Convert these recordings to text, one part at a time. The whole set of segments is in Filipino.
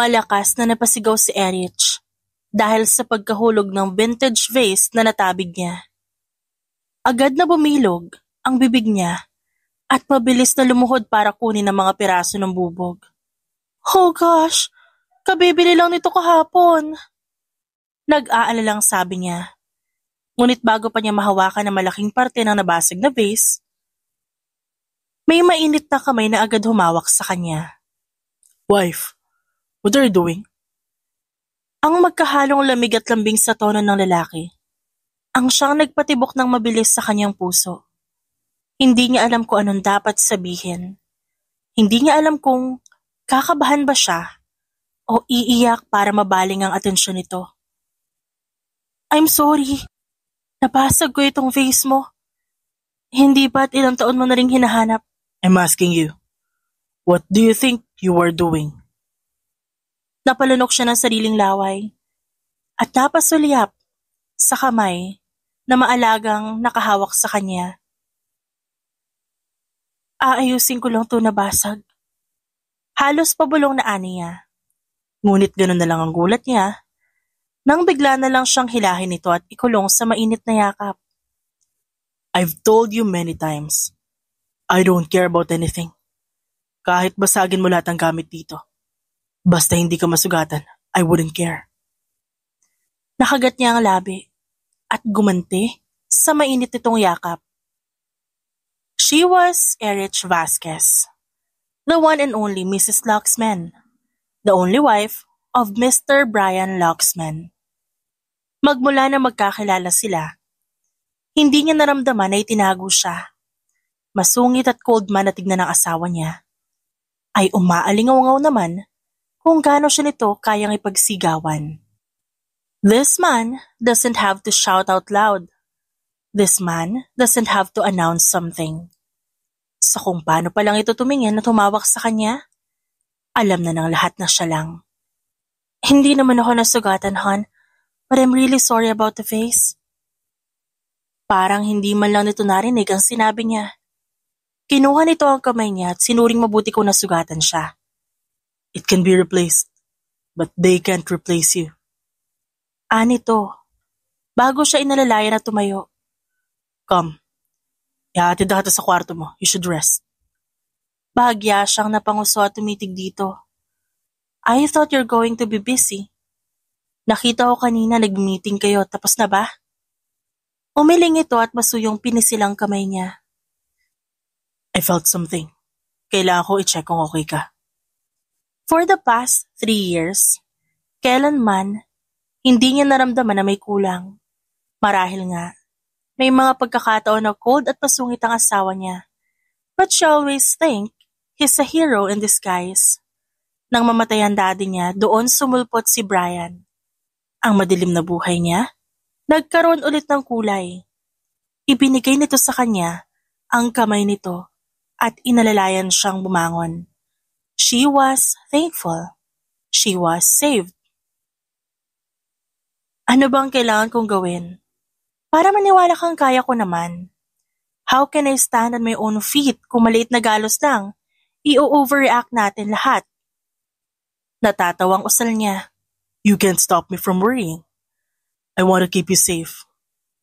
Malakas na napasigaw si Erich dahil sa pagkahulog ng vintage vase na natabig niya. Agad na bumilog ang bibig niya at mabilis na lumuhod para kunin ang mga piraso ng bubog. Oh gosh, kabibili lang nito kahapon. Nag-aalalang sabi niya. Ngunit bago pa niya mahawakan ang malaking parte ng nabasag na vase, may mainit na kamay na agad humawak sa kanya. Wife, what are you doing? Ang magkahalong lamig at lambing sa tono ng lalaki, ang siyang nagpatibok ng mabilis sa kanyang puso. Hindi niya alam kung anong dapat sabihin. Hindi niya alam kung kakabahan ba siya o iiyak para mabaling ang atensyon nito. I'm sorry. Napasag ko itong vase mo. Hindi ba't ilang taon mo na ring hinahanap? I'm asking you, what do you think you were doing? Napalunok siya ng sariling laway at napasulyap sa kamay na maalagang nakahawak sa kanya. Aayusin ko lang ito nabasag. Halos pabulong na ani niya. Ngunit ganun na lang ang gulat niya nang bigla na lang siyang hilahin ito at ikulong sa mainit na yakap. I've told you many times, I don't care about anything. Kahit basagin mo lahat ng gamit dito. Basta hindi ka masugatan, I wouldn't care. Nakagat niya ang labi at gumanti sa mainit nitong yakap. She was Erich Vasquez, the one and only Mrs. Luxman, the only wife of Mr. Brian Luxman. Magmula na magkakilala sila, hindi niya naramdaman na itinago siya. Masungit at cold man na tignan ng asawa niya, ay umaalingaw-ngaw naman kung gaano siya nito kayang ipagsigawan. This man doesn't have to shout out loud. This man doesn't have to announce something. Sa kung paano pa lang ito tumingin at tumawak sa kanya, alam na ng lahat na siya lang. Hindi naman ako nasugatan, hon, but I'm really sorry about the vase. Parang hindi man lang nito narinig ang sinabi niya. Kinuha nito ang kamay niya at sinuring mabuti kung nasugatan siya. It can be replaced, but they can't replace you. Nito, bago siya inalalayan at tumayo. Come, ihatid na kita sa kwarto mo. You should rest. Bahagya siyang napanguso at tumitig dito. I thought you're going to be busy. Nakita ko kanina nag-meeting kayo, tapos na ba? Umiling ito at masuyong pinisilang kamay niya. I felt something. Kailangan ko i-check kung okay ka. For the past 3 years, kailanman, hindi niya naramdaman na may kulang. Marahil nga, may mga pagkakataon na cold at pasungit ang asawa niya. But she always think he's a hero in disguise. Nang mamatay ang daddy niya, doon sumulpot si Brian. Ang madilim na buhay niya, nagkaroon ulit ng kulay. Ibinigay nito sa kanya ang kamay nito at inalalayan siyang bumangon. She was thankful. She was saved. Ano bang kailangan kong gawin? Para maniwala kang kaya ko naman. How can I stand on my own feet kung maliit na galos lang? I-overreact natin lahat. Natatawang usal niya. You can't stop me from worrying. I want to keep you safe.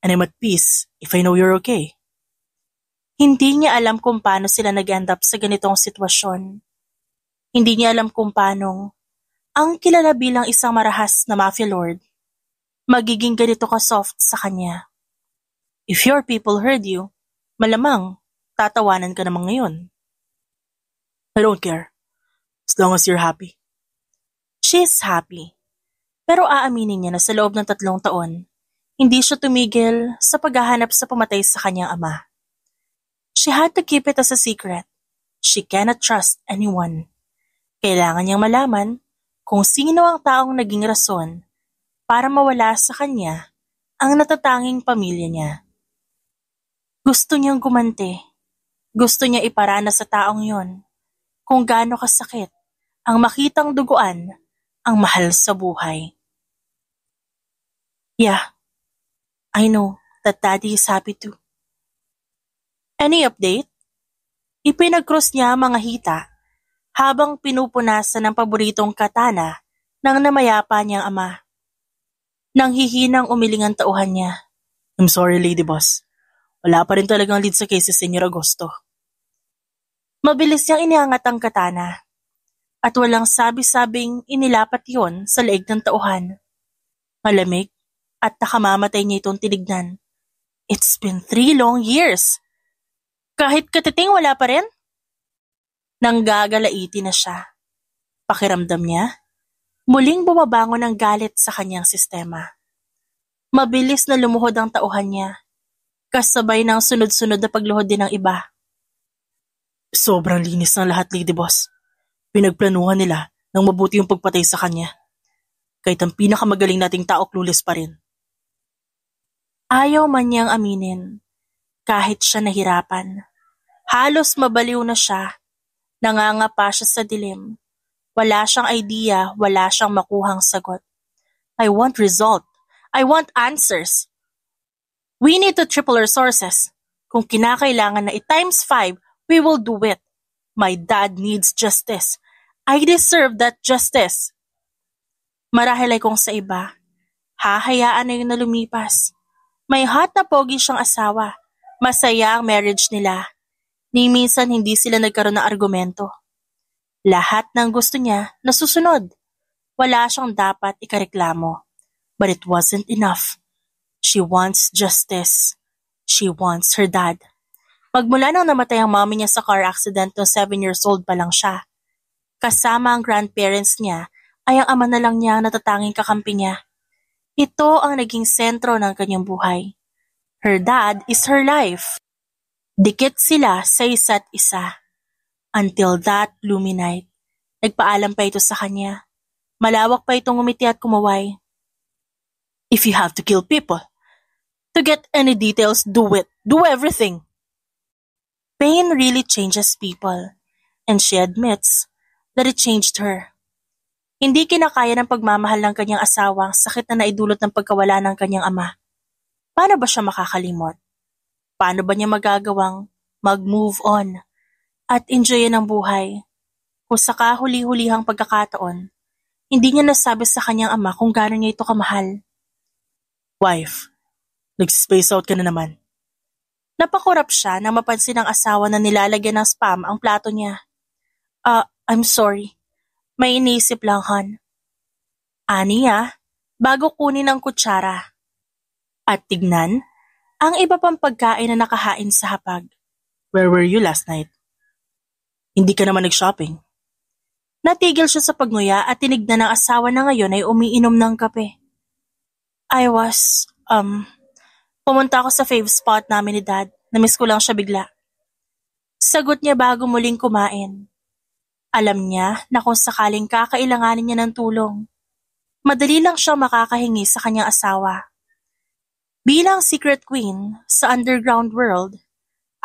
And I'm at peace if I know you're okay. Hindi niya alam kung paano sila nag-end up sa ganitong sitwasyon. Hindi niya alam kung paano ang kilala bilang isang marahas na mafia lord magiging ganito ka-soft sa kanya. If your people heard you, malamang tatawanan ka naman ngayon. I don't care, as long as you're happy. She's happy, pero aaminin niya na sa loob ng 3 taon, hindi siya tumigil sa paghahanap sa pumatay sa kanyang ama. She had to keep it as a secret. She cannot trust anyone. Kailangan niyang malaman kung sino ang taong naging rason para mawala sa kanya ang natatanging pamilya niya. Gusto niyang gumanti. Gusto niya iparana sa taong yon kung gaano kasakit ang makitang duguan ang mahal sa buhay. Yeah, I know that Daddy is happy too. Any update? Ipinag-cross niya ang mga hita habang pinupunasan ng paboritong katana ng namayapa niyang ama. Nang hihinang umiling ang tauhan niya. I'm sorry, Lady Boss. Wala pa rin talagang lead sa case si Senyor Agosto. Mabilis niyang iniangat ang katana at walang sabi-sabing inilapat yon sa leeg ng tauhan. Malamig at nakamamatay niya itong tinignan. It's been 3 long years. Kahit katiting wala pa rin? Nanggagalaiti na siya. Pakiramdam niya, muling bumabangon ang galit sa kanyang sistema. Mabilis na lumuhod ang tauhan niya, kasabay ng sunod-sunod na pagluhod din ng iba. Sobrang linis ng lahat, Lady Boss. Pinagplanuhan nila ng mabuti yung pagpatay sa kanya. Kahit ang pinakamagaling nating tao clueless pa rin. Ayaw man niyang aminin, kahit siya nahirapan. Halos mabaliw na siya, nangangapa siya sa dilim. Wala siyang idea, wala siyang makuhang sagot. I want result. I want answers. We need to triple our sources. Kung kinakailangan na i-times 5, we will do it. My dad needs justice. I deserve that justice. Marahil ay kung sa iba, hahayaan na yun na lumipas. May hot na pogi siyang asawa. Masaya ang marriage nila. Ni minsan hindi sila nagkaroon ng argumento. Lahat ng gusto niya nasusunod. Wala siyang dapat ikareklamo. But it wasn't enough. She wants justice. She wants her dad. Magmula nang namatay ang mommy niya sa car accident noong 7 years old pa lang siya. Kasama ang grandparents niya ay ang ama na lang niya ang natatanging kakampi niya. Ito ang naging sentro ng kanyang buhay. Her dad is her life. Dikit sila sa isa't isa. Until that gloomy night, nagpaalam pa ito sa kanya. Malawak pa itong umiti at kumaway. If you have to kill people, to get any details, do it. Do everything. Pain really changes people, and she admits that it changed her. Hindi kinakaya ng pagmamahal ng kanyang asawa ang sakit na naidulot ng pagkawala ng kanyang ama. Paano ba siya makakalimot? Paano ba niya magagawang mag-move on at enjoyin ang buhay? Kung sa kahuli-hulihang pagkakataon, hindi niya nasabi sa kanyang ama kung gaano niya ito kamahal. Wife, nag-space out ka na naman. Napakurap siya nang mapansin ng asawa na nilalagyan ng spam ang plato niya. I'm sorry. May iniisip lang, hon. Ani niya, bago kunin ang kutsara. At tignan, ang iba pang pagkain na nakahain sa hapag. Where were you last night? Hindi ka naman nag-shopping. Natigil siya sa pagnguya at tinignan ng asawa na ngayon ay umiinom ng kape. Pumunta ako sa fave spot namin ni Dad. Namiss ko lang siya bigla. Sagot niya bago muling kumain. Alam niya na kung sakaling kakailanganin niya ng tulong, madali lang siya makakahingi sa kanyang asawa. Bilang secret queen sa underground world,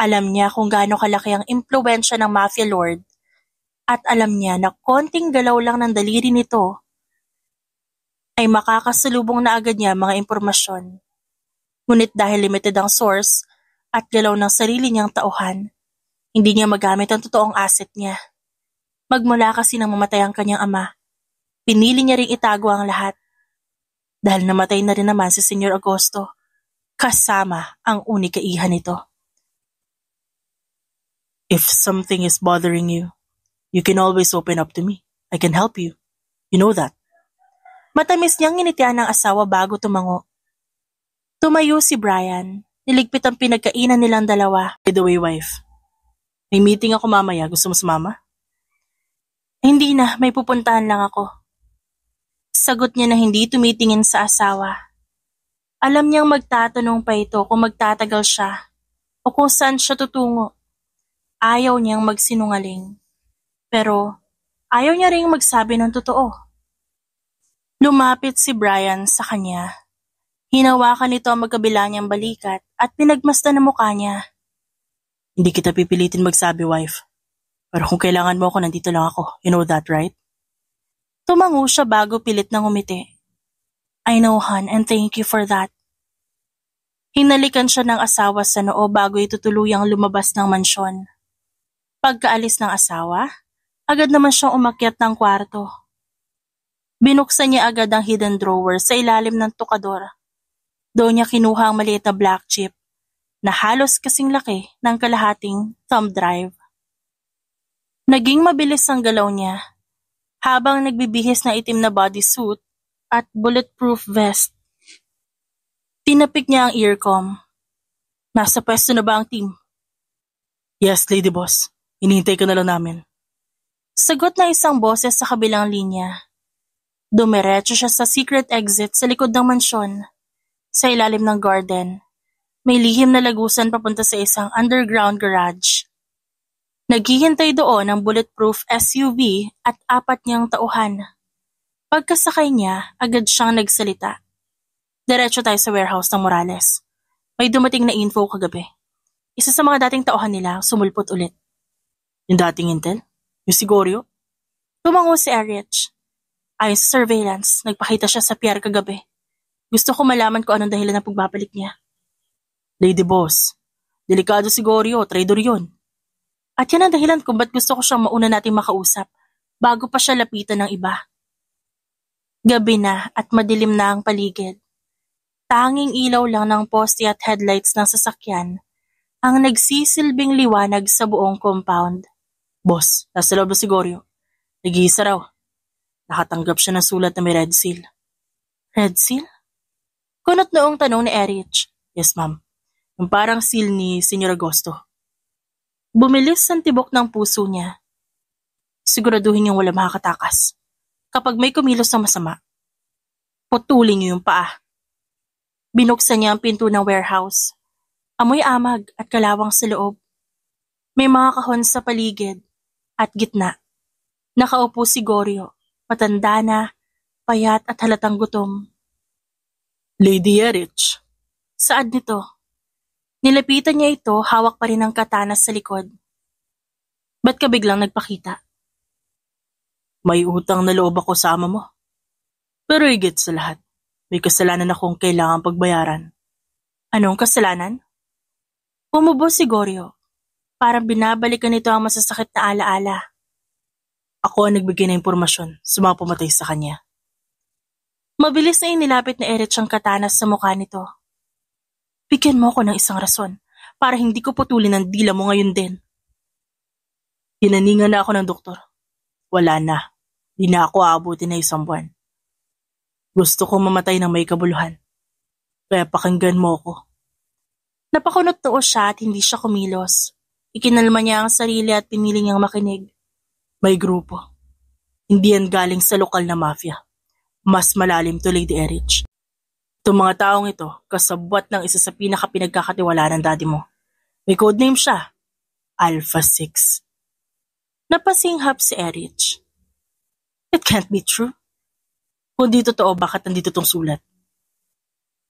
alam niya kung gaano kalaki ang impluwensya ng mafia lord at alam niya na konting galaw lang ng daliri nito ay makakasalubong na agad niya mga impormasyon. Ngunit dahil limited ang source at galaw ng sarili niyang tauhan, hindi niya magamit ang totoong asset niya. Magmula kasi nang mamatay ang kanyang ama, pinili niya ring itago ang lahat. Dahil namatay na rin naman si Senyor Agosto, kasama ang unikaihan nito. If something is bothering you, you can always open up to me. I can help you. You know that. Matamis niyang nginitian ng asawa bago tumango. Tumayo si Brian. Niligpit ang pinagkainan nilang dalawa. By the way, wife, may meeting ako mamaya. Gusto mo sumama? Hindi na, may pupuntahan lang ako. Sagot niya na hindi tumitingin sa asawa. Alam niyang magtatanong pa ito kung magtatagal siya o kung saan siya tutungo. Ayaw niyang magsinungaling. Pero ayaw niya ring magsabi ng totoo. Lumapit si Brian sa kanya. Hinawakan nito ang magkabila niyang balikat at pinagmasdan ang mukha niya. Hindi kita pipilitin magsabi, wife. Pero kung kailangan mo ako, nandito lang ako. You know that, right? Tumango siya bago pilit nang umiti. I know, hon, and thank you for that. Hinalikan siya ng asawa sa noo bago ito tuluyang lumabas ng mansyon. Pagkaalis ng asawa, agad naman siyang umakyat ng kwarto. Binuksan niya agad ang hidden drawer sa ilalim ng tukador. Doon niya kinuha ang maliit na black chip na halos kasing laki ng kalahating thumb drive. Naging mabilis ang galaw niya habang nagbibihis ng itim na bodysuit at bulletproof vest. Tinapik niya ang earcom. Nasa pwesto na ba ang team? Yes, Lady Boss. Hinihintay ka na lang namin. Sagot ng isang boses sa kabilang linya. Dumiretso siya sa secret exit sa likod ng mansyon. Sa ilalim ng garden, may lihim na lagusan papunta sa isang underground garage. Naghihintay doon ang bulletproof SUV at 4 niyang tauhan. Pagkasakay niya, agad siyang nagsalita. Diretso tayo sa warehouse ng Morales. May dumating na info kagabi. Isa sa mga dating tauhan nila sumulpot ulit. Yung dating intel? Yung si Goryo? Tumango si Erich. Ayon sa surveillance, nagpakita siya sa pier kagabi. Gusto ko malaman kung anong dahilan ng pagbabalik niya. Lady Boss, delikado si Goryo, traidor yun. At yan ang dahilan kung ba't gusto ko siyang mauna nating makausap bago pa siya lapitan ng iba. Gabi na at madilim na ang paligid. Tanging ilaw lang ng poste at headlights ng sasakyan ang nagsisilbing liwanag sa buong compound. Boss, nasa loob na si Goryo. Nag-iisa raw. Nakatanggap siya ng sulat na may red seal. Red seal? Kunot noong tanong ni Erich. Yes, ma'am. Yung parang seal ni Sr. Agosto. Bumilis ang tibok ng puso niya. Siguraduhin niyang wala makakatakas. Kapag may kumilos na masama, putulin niyo yung paa. Binuksan niya ang pinto ng warehouse. Amoy amag at kalawang sa loob. May mga kahon sa paligid at gitna. Nakaupo si Goryo, matanda na, payat at halatang gutom. Lady Erich. Saad nito? Nilapitan niya ito, hawak pa rin ang katana sa likod. Ba't ka biglang nagpakita? May utang na loob ako sa ama mo. Pero higit sa lahat, may kasalanan akong kailangang pagbayaran. Anong kasalanan? Umubo si Goryo. Parang binabalikan nito ang masasakit na alaala. Ako ang nagbigay ng impormasyon sa mga pumatay sa kanya. Mabilis na inilapit ni Erich ang katana sa mukha nito. Bigyan mo ako ng isang rason para hindi ko putulin ang dila mo ngayon din. Hinaningan na ako ng doktor. Wala na. Di na ako aabutin na 1 buwan. Gusto ko mamatay ng may kabuluhan. Kaya pakinggan mo ako. Napakunot noo siya at hindi siya kumilos. Ikinalma niya ang sarili at pinili niyang makinig. May grupo. Hindi yan galing sa lokal na mafia. Mas malalim to, Lady Erich. Itong mga taong ito, kasabwat ng isa sa pinakapinagkakatiwala ng daddy mo. May codename siya, Alpha 6. Napasinghap si Erich. It can't be true. Kung di totoo, bakit nandito tong sulat?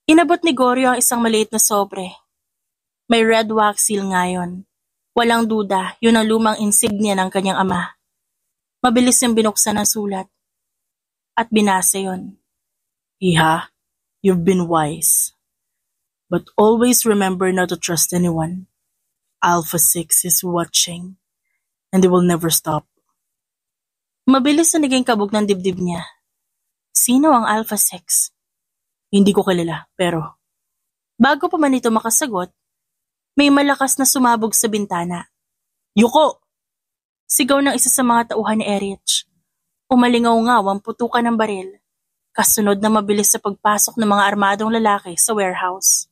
Inabot ni Goryo ang isang maliit na sobre. May red wax seal ngayon. Walang duda, yun ang lumang insignia ng kanyang ama. Mabilis niyang binuksan ang sulat. At binasa yon. Iha, you've been wise. But always remember not to trust anyone. Alpha 6 is watching, and they will never stop. Mabilis na naging kabog ng dibdib niya. Sino ang Alpha 6? Hindi ko kilala, pero bago pa man ito makasagot, may malakas na sumabog sa bintana. Yuko! Sigaw ng isa sa mga tauhan ni Erich. Umalingaw-ngaw ang putukan ng baril, kasunod na mabilis sa pagpasok ng mga armadong lalaki sa warehouse.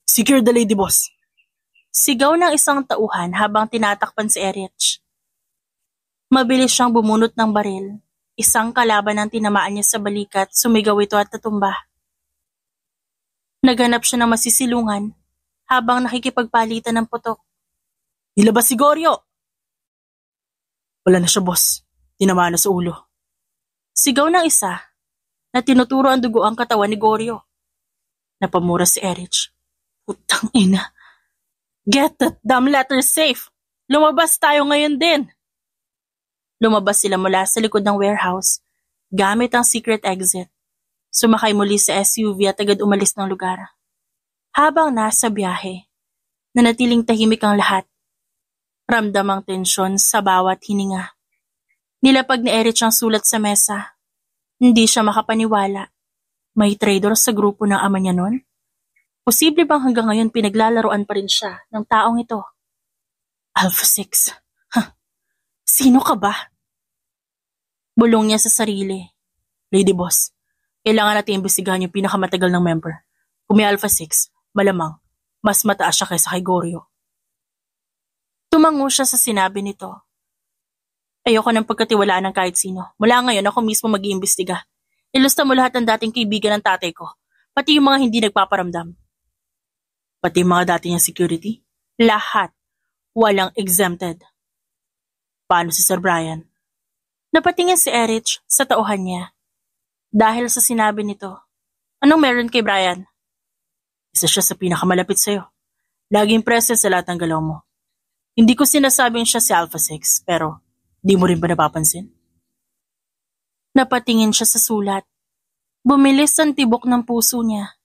Secure the lady, boss! Sigaw ng isang tauhan habang tinatakpan si Erich. Mabilis siyang bumunot ng baril. Isang kalaban ang tinamaan niya sa balikat, sumigaw ito at natumba. Naghanap siya ng masisilungan habang nakikipagpalitan ng putok. Ilabas si Goryo! Wala na siya, boss. Tinamaan na sa ulo. Sigaw ng isa na tinuturo ang dugo ang katawan ni Goryo. Napamura si Erich. Putang ina. Get that damn letter safe! Lumabas tayo ngayon din! Lumabas sila mula sa likod ng warehouse gamit ang secret exit. Sumakay muli sa SUV at agad umalis ng lugar. Habang nasa biyahe, nanatiling tahimik ang lahat. Ramdam ang tensyon sa bawat hininga. Nilapag ni Erich ang sulat sa mesa. Hindi siya makapaniwala. May traitor sa grupo ng ama niya nun? Posible bang hanggang ngayon pinaglalaroan pa rin siya ng taong ito? Alpha 6. Sino ka ba? Bulong niya sa sarili. Lady Boss, kailangan natin imbestigahan yung pinakamatagal ng member. Kung may Alpha 6, malamang, mas mataas siya kaysa kay Goryo. Tumango siya sa sinabi nito. Ayoko ng pagkatiwalaan ng kahit sino. Mula ngayon ako mismo mag-iimbestiga. Ilusta mo lahat ng dating kaibigan ng tatay ko, pati yung mga hindi nagpaparamdam. Pati yung mga dati niyang security? Lahat. Walang exempted. Paano si Sir Brian? Napatingin si Erich sa tauhan niya. Dahil sa sinabi nito, anong meron kay Brian? Isa siya sa pinakamalapit sa'yo. Laging present sa lahat ng galaw mo. Hindi ko sinasabing siya si Alpha 6, pero di mo rin ba napapansin? Napatingin siya sa sulat. Bumilis ang tibok ng puso niya.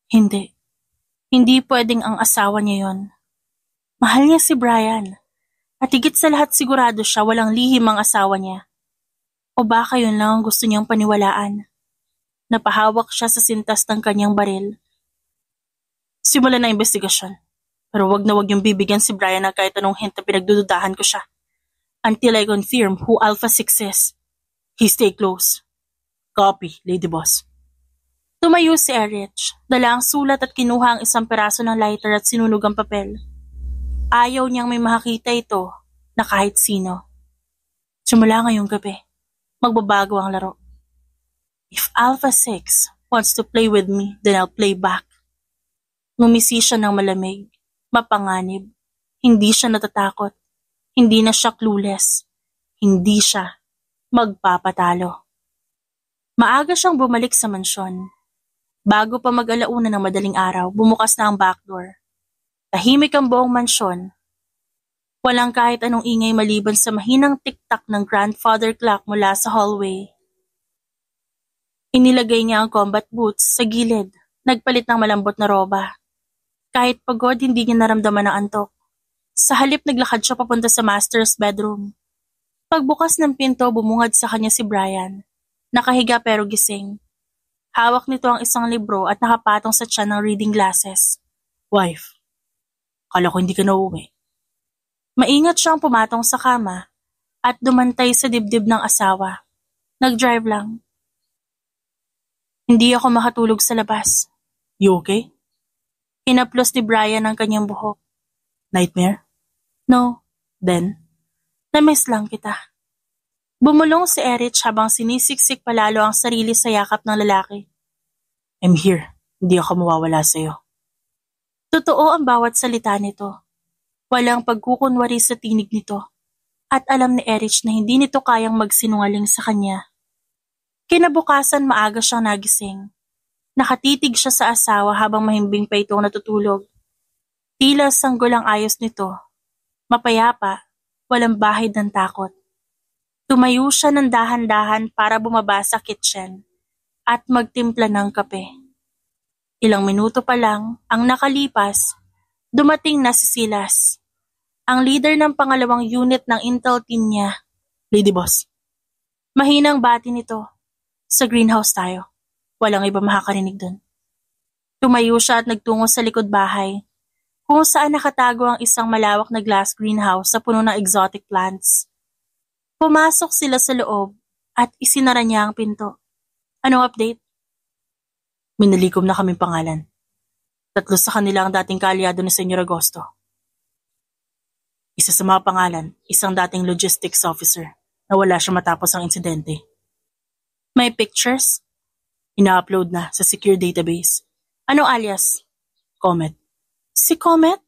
Hindi. Hindi pwedeng ang asawa niya yon. Mahal niya si Brian. At higit sa lahat sigurado siya walang lihim ang asawa niya. O baka yun lang ang gusto niyang paniwalaan. Napahawak siya sa sintas ng kanyang baril. Simulan na investigasyon. Pero wag na wag yung bibigyan si Brian ng kahit anong hint na pinagdududahan ko siya. Until I confirm who Alpha 6 is. He stay close. Copy, Lady Boss. Tumayo si Erich, dala ang sulat at kinuha ang isang peraso ng lighter at sinunog ang papel. Ayaw niyang may makakita ito na kahit sino. Simula ngayong gabi, magbabago ang laro. If Alpha 6 wants to play with me, then I'll play back. Ngumisi siya ng malamig, mapanganib. Hindi siya natatakot. Hindi na siya clueless. Hindi siya magpapatalo. Maaga siyang bumalik sa mansyon. Bago pa mag-alauna ng madaling araw, bumukas na ang backdoor. Tahimik ang buong mansyon. Walang kahit anong ingay maliban sa mahinang tiktak ng grandfather clock mula sa hallway. Inilagay niya ang combat boots sa gilid, nagpalit ng malambot na roba. Kahit pagod, hindi niya naramdaman ang antok. Sa halip naglakad siya papunta sa master's bedroom. Pagbukas ng pinto, bumungad sa kanya si Brian. Nakahiga pero gising. Hawak nito ang isang libro at nakapatong sa tiyan ng reading glasses. Wife, kala ko hindi ka na uuwi. Maingat siyang pumatong sa kama at dumantay sa dibdib ng asawa. Nag-drive lang. Hindi ako makatulog sa labas. You okay? Hinaplos ni Brian ang kanyang buhok. Nightmare? No. Then? Na-miss lang kita. Bumulong si Erich habang sinisiksik palalo ang sarili sa yakap ng lalaki. I'm here. Hindi ako mawawala sa'yo. Totoo ang bawat salita nito. Walang pagkukunwari sa tinig nito. At alam ni Erich na hindi nito kayang magsinungaling sa kanya. Kinabukasan maaga siyang nagising. Nakatitig siya sa asawa habang mahimbing pa itong natutulog. Tila sanggol ang ayos nito. Mapayapa, walang bahid ng takot. Tumayo siya ng dahan-dahan para bumaba sa kitchen at magtimpla ng kape. Ilang minuto pa lang ang nakalipas, dumating na si Silas, ang leader ng pangalawang unit ng intel team niya. Lady Boss. Mahinang bati nito. Sa greenhouse tayo. Walang iba makakarinig dun. Tumayo siya at nagtungo sa likod bahay, kung saan nakatago ang isang malawak na glass greenhouse sa puno ng exotic plants. Pumasok sila sa loob at isinara niya ang pinto. Anong update? Minalikom na kaming pangalan. 3 sa kanila ang dating kaalyado ni Senyor Agosto. Isa sa mga pangalan, isang dating logistics officer na wala siya matapos ang insidente. May pictures? Ina-upload na sa secure database. Anong alias? Comet. Si Comet?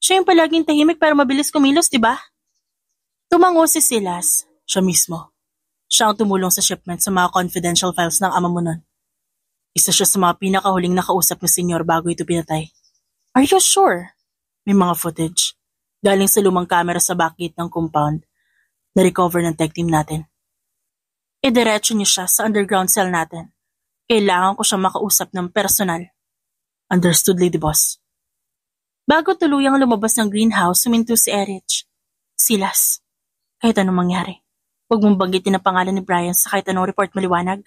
Siya yung palaging tahimik pero mabilis kumilos, di ba? Tumango si Silas. Siya mismo. Siya ang tumulong sa shipment sa mga confidential files ng ama mo nun. Isa siya sa mga pinakahuling nakausap ni Senyor bago ito pinatay. Are you sure? May mga footage. Galing sa lumang camera sa backgate ng compound. Na-recover ng tech team natin. Idiretso niyo siya sa underground cell natin. Kailangan ko siyang makausap ng personal. Understood, Lady Boss. Bago tuluyang lumabas ng greenhouse, suminto si Erich. Silas, kahit anong mangyari, Huwag mong banggitin ang pangalan ni Brian sa kahit anong report, maliwanag.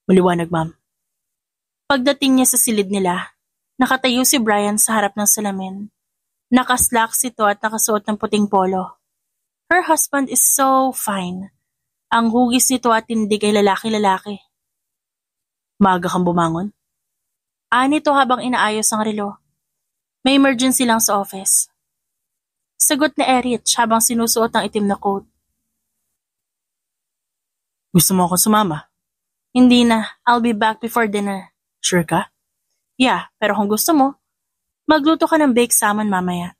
Maliwanag, ma'am. Pagdating niya sa silid nila, nakatayo si Brian sa harap ng salamin. Nakaslacks ito at nakasuot ng puting polo. Her husband is so fine. Ang hugis nito at tindig ay lalaki-lalaki. Maaga kang bumangon? Nito habang inaayos ang relo. May emergency lang sa office. Sagot ni Erich habang sinusuot ang itim na coat. Gusto mo ako sumama? Hindi na. I'll be back before dinner. Sure ka? Yeah, pero kung gusto mo, magluto ka ng baked salmon mamaya.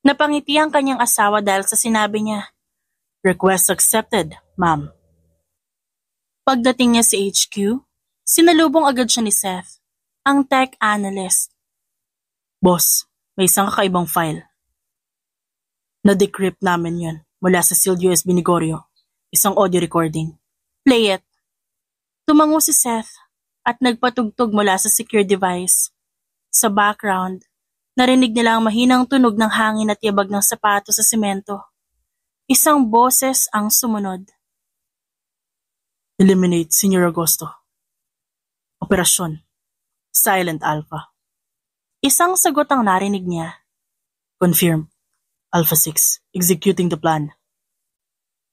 Napangiti ang kanyang asawa dahil sa sinabi niya. Request accepted, ma'am. Pagdating niya sa HQ, sinalubong agad siya ni Seth, ang tech analyst. Boss, may isang kakaibang file. Na-decrypt namin yun mula sa sealed USB ni Goryo. Isang audio recording. Play it. Tumango si Seth at nagpatugtog mula sa secure device. Sa background, narinig nila ang mahinang tunog ng hangin at yabag ng sapato sa semento. Isang boses ang sumunod. Eliminate Senior Agosto. Operasyon. Silent Alpha. Isang sagot ang narinig niya. Confirm. Alpha 6. Executing the plan.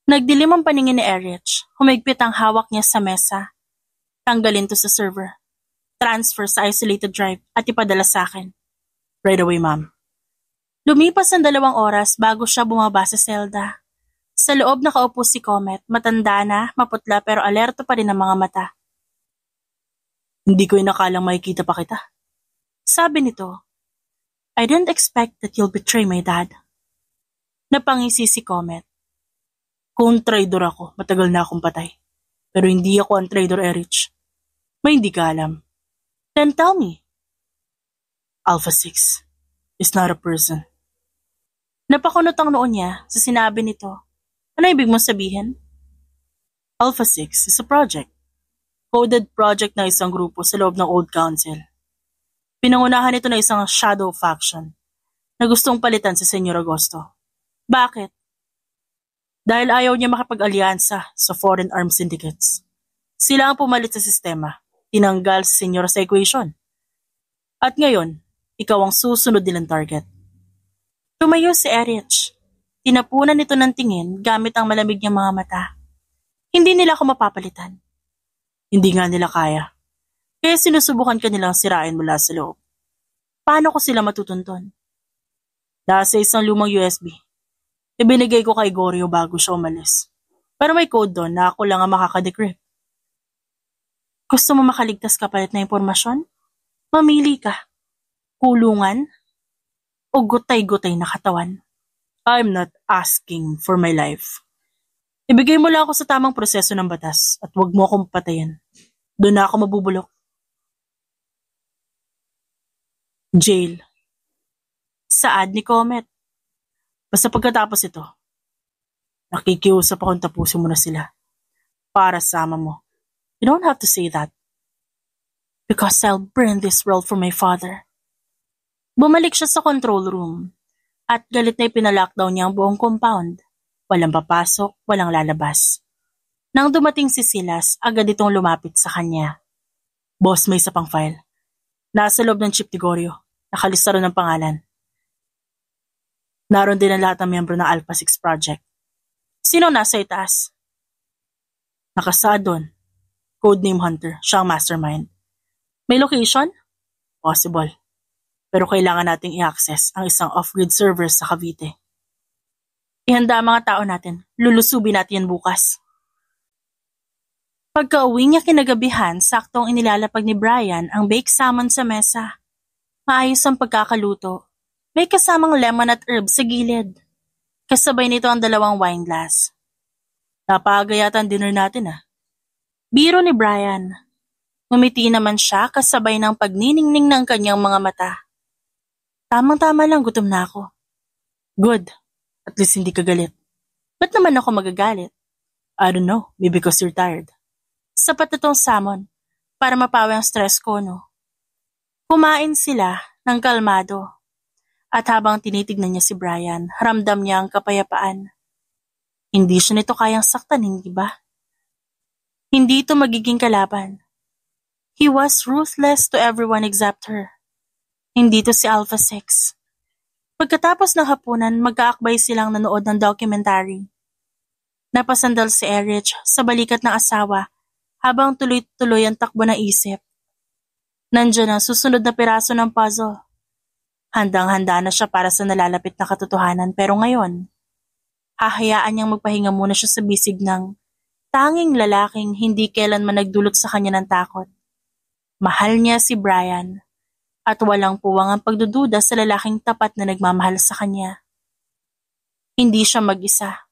Nagdilim ang paningin ni Erich. Humigpit ang hawak niya sa mesa. Tanggalin to sa server. Transfer sa isolated drive at ipadala sa akin. Right away, ma'am. Lumipas ang 2 oras bago siya bumaba sa selda. Sa loob nakaupo si Comet, matanda na, maputla pero alerto pa rin ang mga mata. Hindi ko inakalang makikita pa kita. Sabi nito, I didn't expect that you'll betray my dad. Napangisi si Comet. Kung traitor ako, matagal na akong patay. Pero hindi ako ang traitor, Erich. May hindi ka alam. Then tell me. Alpha 6 is not a person. Napakunot ang noon niya sa sinabi nito. Ano ibig mong sabihin? Alpha 6 is a project. Coded project ng isang grupo sa loob ng Old Council. Pinangunahan ito ng isang shadow faction na gustong palitan si Senyor Agosto. Bakit? Dahil ayaw niya makipag-alyansa sa foreign arms syndicates. Sila ang pumalit sa sistema, tinanggal si Senyor sa equation. At ngayon, ikaw ang susunod nilang target. Tumayo si Erich. Tinapunan nito ng tingin gamit ang malamig niyang mga mata. Hindi nila ako mapapalitan. Hindi nga nila kaya. Kaya sinusubukan ka nilang sirain mula sa loob. Paano ko sila matutunton? Nasa isang lumang USB. Ibinigay ko kay Goryo bago siya umalis. Pero may code doon na ako lang ang makaka-decrypt. Gusto mo makaligtas kapalit na impormasyon? Mamili ka. Kulungan o gutay-gutay na katawan? I'm not asking for my life. Ibigay mo lang ako sa tamang proseso ng batas at huwag mo akong patayin. Doon na ako mabubulok. Jail. Saad ni Comet. Basta pagkatapos ito, nakikiusap akong tapusin mo na sila. Para sama mo. You don't have to say that. Because I'll burn this world for my father. Bumalik siya sa control room at galit na ipinalockdown niya ang buong compound. Walang papasok, walang lalabas. Nang dumating si Silas, agad itong lumapit sa kanya. Boss, may isa pang file. Nasa loob ng chip ni Goryo. Nakalista rin ng pangalan. Naroon din ang lahat ng miyembro ng Alpha 6 Project. Sino nasa itaas? Nakasaad doon. Codename Hunter, siya ang mastermind. May location? Possible. Pero kailangan nating i-access ang isang off-grid server sa Cavite. Ihanda ang mga tao natin. Lulusubin natin yan bukas. Pagka-uwi niya kinagabihan, saktong inilalapag ni Brian ang baked salmon sa mesa. Maayos ang pagkakaluto. May kasamang lemon at herb sa gilid. Kasabay nito ang 2 wine glass. Napaga yata ang dinner natin Biro ni Brian. Ngumiti naman siya kasabay ng pagniningning ng kanyang mga mata. Tamang-tama lang, gutom na ako. Good. At least hindi ka galit. Ba't naman ako magagalit? I don't know, maybe because you're tired. Sapat na tong salmon para mapawi ang stress ko, no? Kumain sila ng kalmado. At habang tinitignan niya si Brian, ramdam niya ang kapayapaan. Hindi siya nito kayang saktan, hindi ba? Hindi ito magiging kalaban. He was ruthless to everyone except her. Hindi to si Alpha 6. Pagkatapos ng hapunan, magkaakbay silang nanood ng documentary. Napasandal si Erich sa balikat ng asawa habang tuloy-tuloy ang takbo ng isip. Nandiyan ang susunod na piraso ng puzzle. Handang-handa na siya para sa nalalapit na katotohanan pero ngayon, hahayaan niyang magpahinga muna siya sa bisig ng tanging lalaking hindi kailanman nagdulot sa kanya ng takot. Mahal niya si Brian at walang puwang ang pagdududa sa lalaking tapat na nagmamahal sa kanya. Hindi siya mag-isa.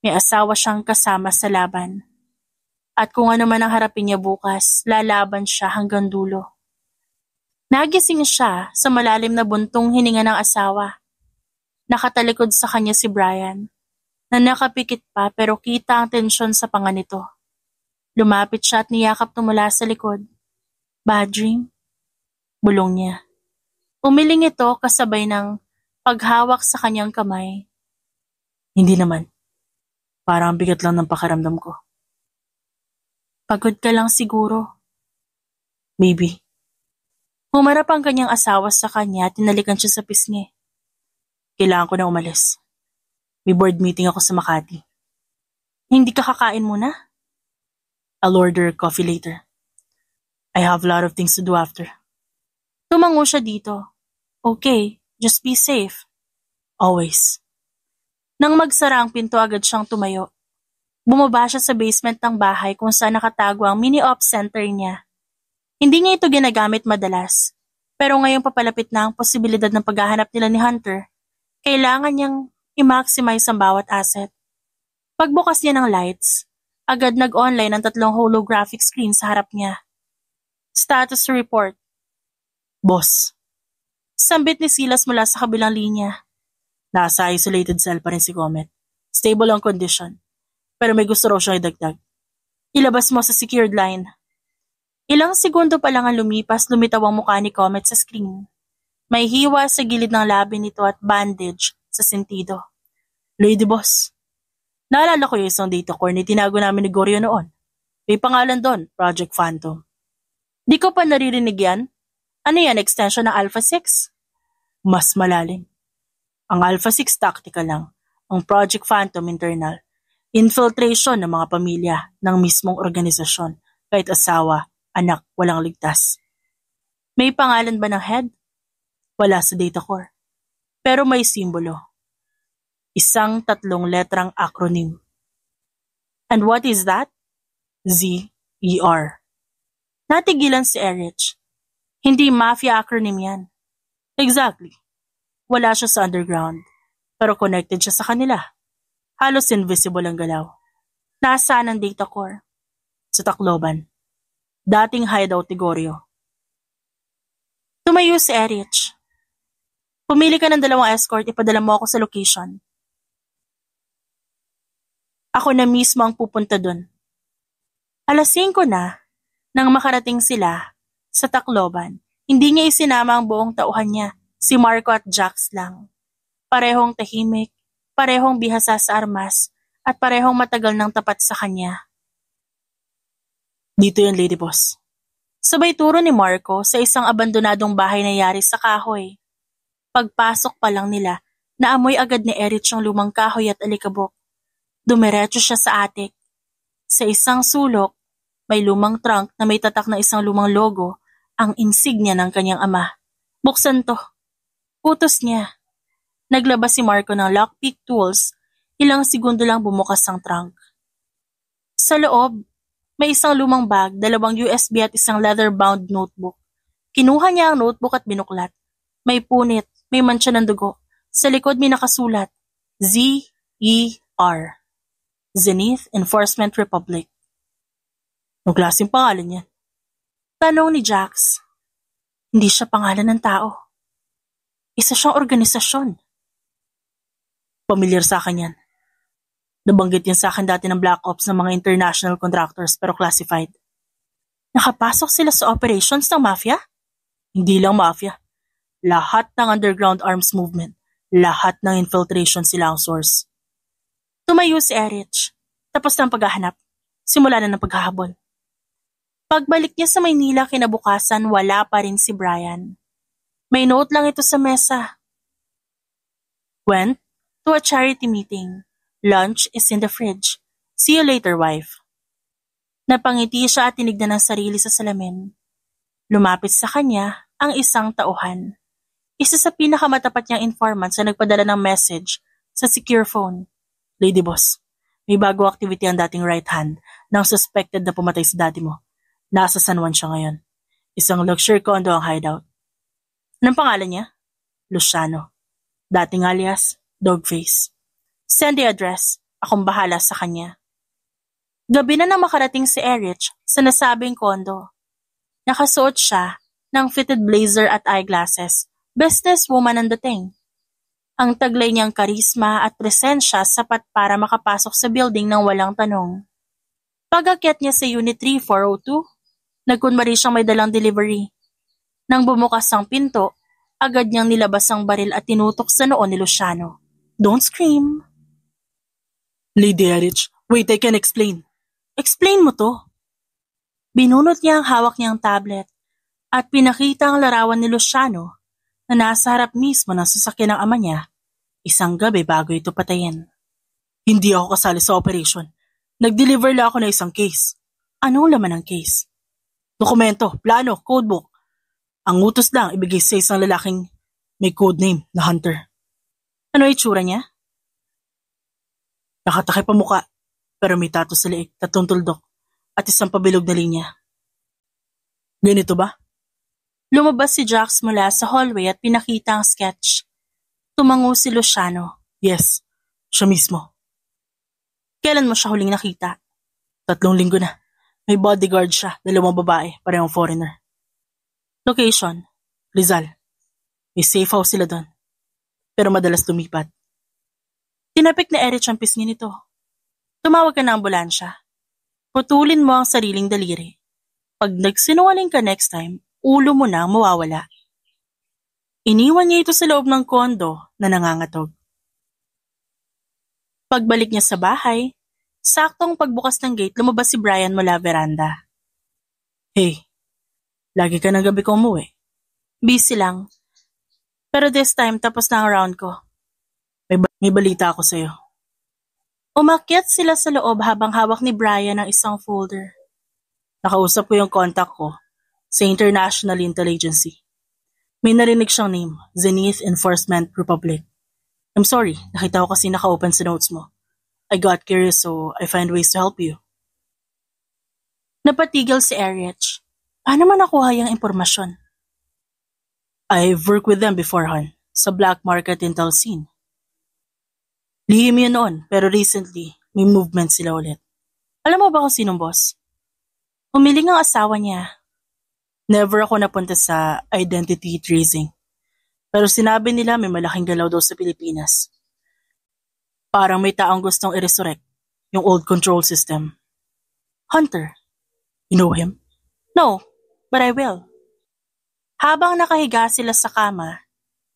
May asawa siyang kasama sa laban. At kung ano man ang harapin niya bukas, lalaban siya hanggang dulo. Nagising siya sa malalim na buntong hininga ng asawa. Nakatalikod sa kanya si Brian, na nakapikit pa pero kita ang tensyon sa panga nito. Lumapit siya at niyakap mula sa likod. Bad dream? Bulong niya. Umiling ito kasabay ng paghawak sa kanyang kamay. Hindi naman. Parang bigat lang ng pakiramdam ko. Pagod ka lang siguro. Maybe. Humarap ang kanyang asawa sa kanya at tinalikan siya sa pisngi. Kailangan ko na umalis. May board meeting ako sa Makati. Hindi ka kakain muna? I'll order coffee later. I have a lot of things to do after. Tumango siya dito. Okay, just be safe. Always. Nang magsara ang pinto agad siyang tumayo. Bumaba siya sa basement ng bahay kung saan nakatago ang mini-op center niya. Hindi niya ito ginagamit madalas, pero ngayong papalapit na ang posibilidad ng paghahanap nila ni Hunter, kailangan niyang i-maximize ang bawat asset. Pagbukas niya ng lights, agad nag-online ang 3 holographic screen sa harap niya. Status report. Boss. Sambit ni Silas mula sa kabilang linya. Nasa isolated cell pa rin si Comet. Stable ang condition, pero may gusto raw siyang idagdag. Ilabas mo sa secured line. Ilang segundo pa lang ang lumipas, lumitaw ang mukha ni Comet sa screen. May hiwa sa gilid ng labi nito at bandage sa sentido. Lady Boss. Naalala ko yung isang data core na tinago namin ni Goryo noon. May pangalan doon, Project Phantom. Di ko pa naririnig yan? Ano yan, extension ng Alpha 6? Mas malalim. Ang Alpha 6 tactical lang. Ang Project Phantom internal. Infiltration ng mga pamilya ng mismong organisasyon. Kahit asawa, anak, walang ligtas. May pangalan ba ng head? Wala sa data core. Pero may simbolo. Isang 3 letrang acronym. And what is that? Z-E-R. Natigilan si Erich. Hindi mafia acronym yan. Exactly. Wala siya sa underground. Pero connected siya sa kanila. Halos invisible ang galaw. Nasaan ang data core? Sa Tacloban. Dating hideout ni Goryo. Tumayo si Erich. Pumili ka ng 2 escort, ipadala mo ako sa location. Ako na mismo ang pupunta dun. 5:00 na, nang makarating sila sa Tacloban, hindi niya isinama ang buong tauhan niya, si Marco at Jax lang. Parehong tahimik, parehong bihasa sa armas, at parehong matagal ng tapat sa kanya. Dito yun, Lady Boss. Sabay turo ni Marco sa isang abandonadong bahay na yari sa kahoy. Pagpasok pa lang nila, naamoy agad ni Erich ang lumang kahoy at alikabok. Dumiretso siya sa attic. Sa isang sulok, may lumang trunk na may tatak na isang lumang logo, ang insignia ng kanyang ama. Buksan to. Utos niya. Naglabas si Marco ng lockpick tools, ilang segundo lang bumukas ang trunk. Sa loob, may isang lumang bag, 2 USB at isang leather-bound notebook. Kinuha niya ang notebook at binuklat. May punit, may mantsa ng dugo. Sa likod may nakasulat, Z-E-R. Zenith Enforcement Republic. Anong klaseng pangalan yan? Tanong ni Jax. Hindi siya pangalan ng tao. Isa siyang organisasyon. Pamilyar sa akin yan. Nabanggit yan sa akin dati ng Black Ops ng mga international contractors pero classified. Nakapasok sila sa operations ng mafia? Hindi lang mafia. Lahat ng underground arms movement. Lahat ng infiltration sila ang source. Tumayo si Erich. Tapos ng paghahanap. Simula na ng paghahabol. Pagbalik niya sa Maynila kinabukasan, wala pa rin si Brian. May note lang ito sa mesa. Went to a charity meeting. Lunch is in the fridge. See you later, wife. Napangiti siya at tinignan ng sarili sa salamin. Lumapit sa kanya ang isang tauhan. Isa sa pinakamatapat niyang informant sa nagpadala ng message sa secure phone. Lady Boss, may bago activity ang dating right hand ng suspected na pumatay sa daddy mo. Nasa San Juan siya ngayon. Isang luxury condo ang hideout. Anong pangalan niya? Luciano. Dating alias, Dogface. Send the address. Akong bahala sa kanya. Gabi na nang makarating si Erich sa nasabing kondo. Nakasuot siya ng fitted blazer at eyeglasses. Businesswoman ang dating. Ang taglay niyang karisma at presensya sapat para makapasok sa building ng walang tanong. Pag-akyat niya sa Unit 3402, nagkunwari siyang may dalang delivery. Nang bumukas ang pinto, agad niyang nilabas ang baril at tinutok sa noo ni Luciano. Don't scream. Lady Erich, wait, I can explain. Explain mo to. Binunot niya ang hawak niyang tablet at pinakita ang larawan ni Luciano na nasa harap mismo ng sasakyan ng ama niya isang gabi bago ito patayin. Hindi ako kasali sa operation. Nag-deliver lang ako ng isang case. Anong laman ng case? Dokumento, plano, codebook. Ang utos lang ibigay sa isang lalaking may codename na Hunter. Ano itsura niya? Nakatakip ang muka, pero may tattoo sa leeg, tatlong tuldok, at isang pabilog na linya. Ganito ba? Lumabas si Jax mula sa hallway at pinakita ang sketch. Tumango si Luciano. Yes, siya mismo. Kailan mo siya huling nakita? 3 linggo na. May bodyguard siya, 2 babae, parehong foreigner. Location, Rizal. May safe house sila doon. Pero madalas lumipat. Tinapik na Erich ang pisngi nito. Tumawag ka ng ambulansya. Putulin mo ang sariling daliri. Pag nagsinungaling ka next time, ulo mo na ang mawawala. Iniwan niya ito sa loob ng kondo na nangangatog. Pagbalik niya sa bahay, saktong pagbukas ng gate lumabas si Brian mula veranda. Hey, lagi ka ng gabi ko umuwi. Busy lang. Pero this time tapos na ang round ko. May balita ako sa'yo. Umakyat sila sa loob habang hawak ni Brian ang isang folder. Nakausap ko yung contact ko sa International Intelligence. May narinig siyang name, Zenith Enforcement Republic. I'm sorry, nakita ko kasi naka-open sa notes mo. I got curious so I find ways to help you. Napatigil si Erich. Paano man nakuha yung impormasyon? I've worked with them before, hon, sa black market intel scene. Lihim yun noon, pero recently, may movement sila ulit. Alam mo ba kung sinong boss? Humiling ang asawa niya. Never ako napunta sa identity tracing. Pero sinabi nila may malaking galaw daw sa Pilipinas. Parang may taong gustong i-resurrect yung old control system. Hunter. You know him? No, but I will. Habang nakahiga sila sa kama,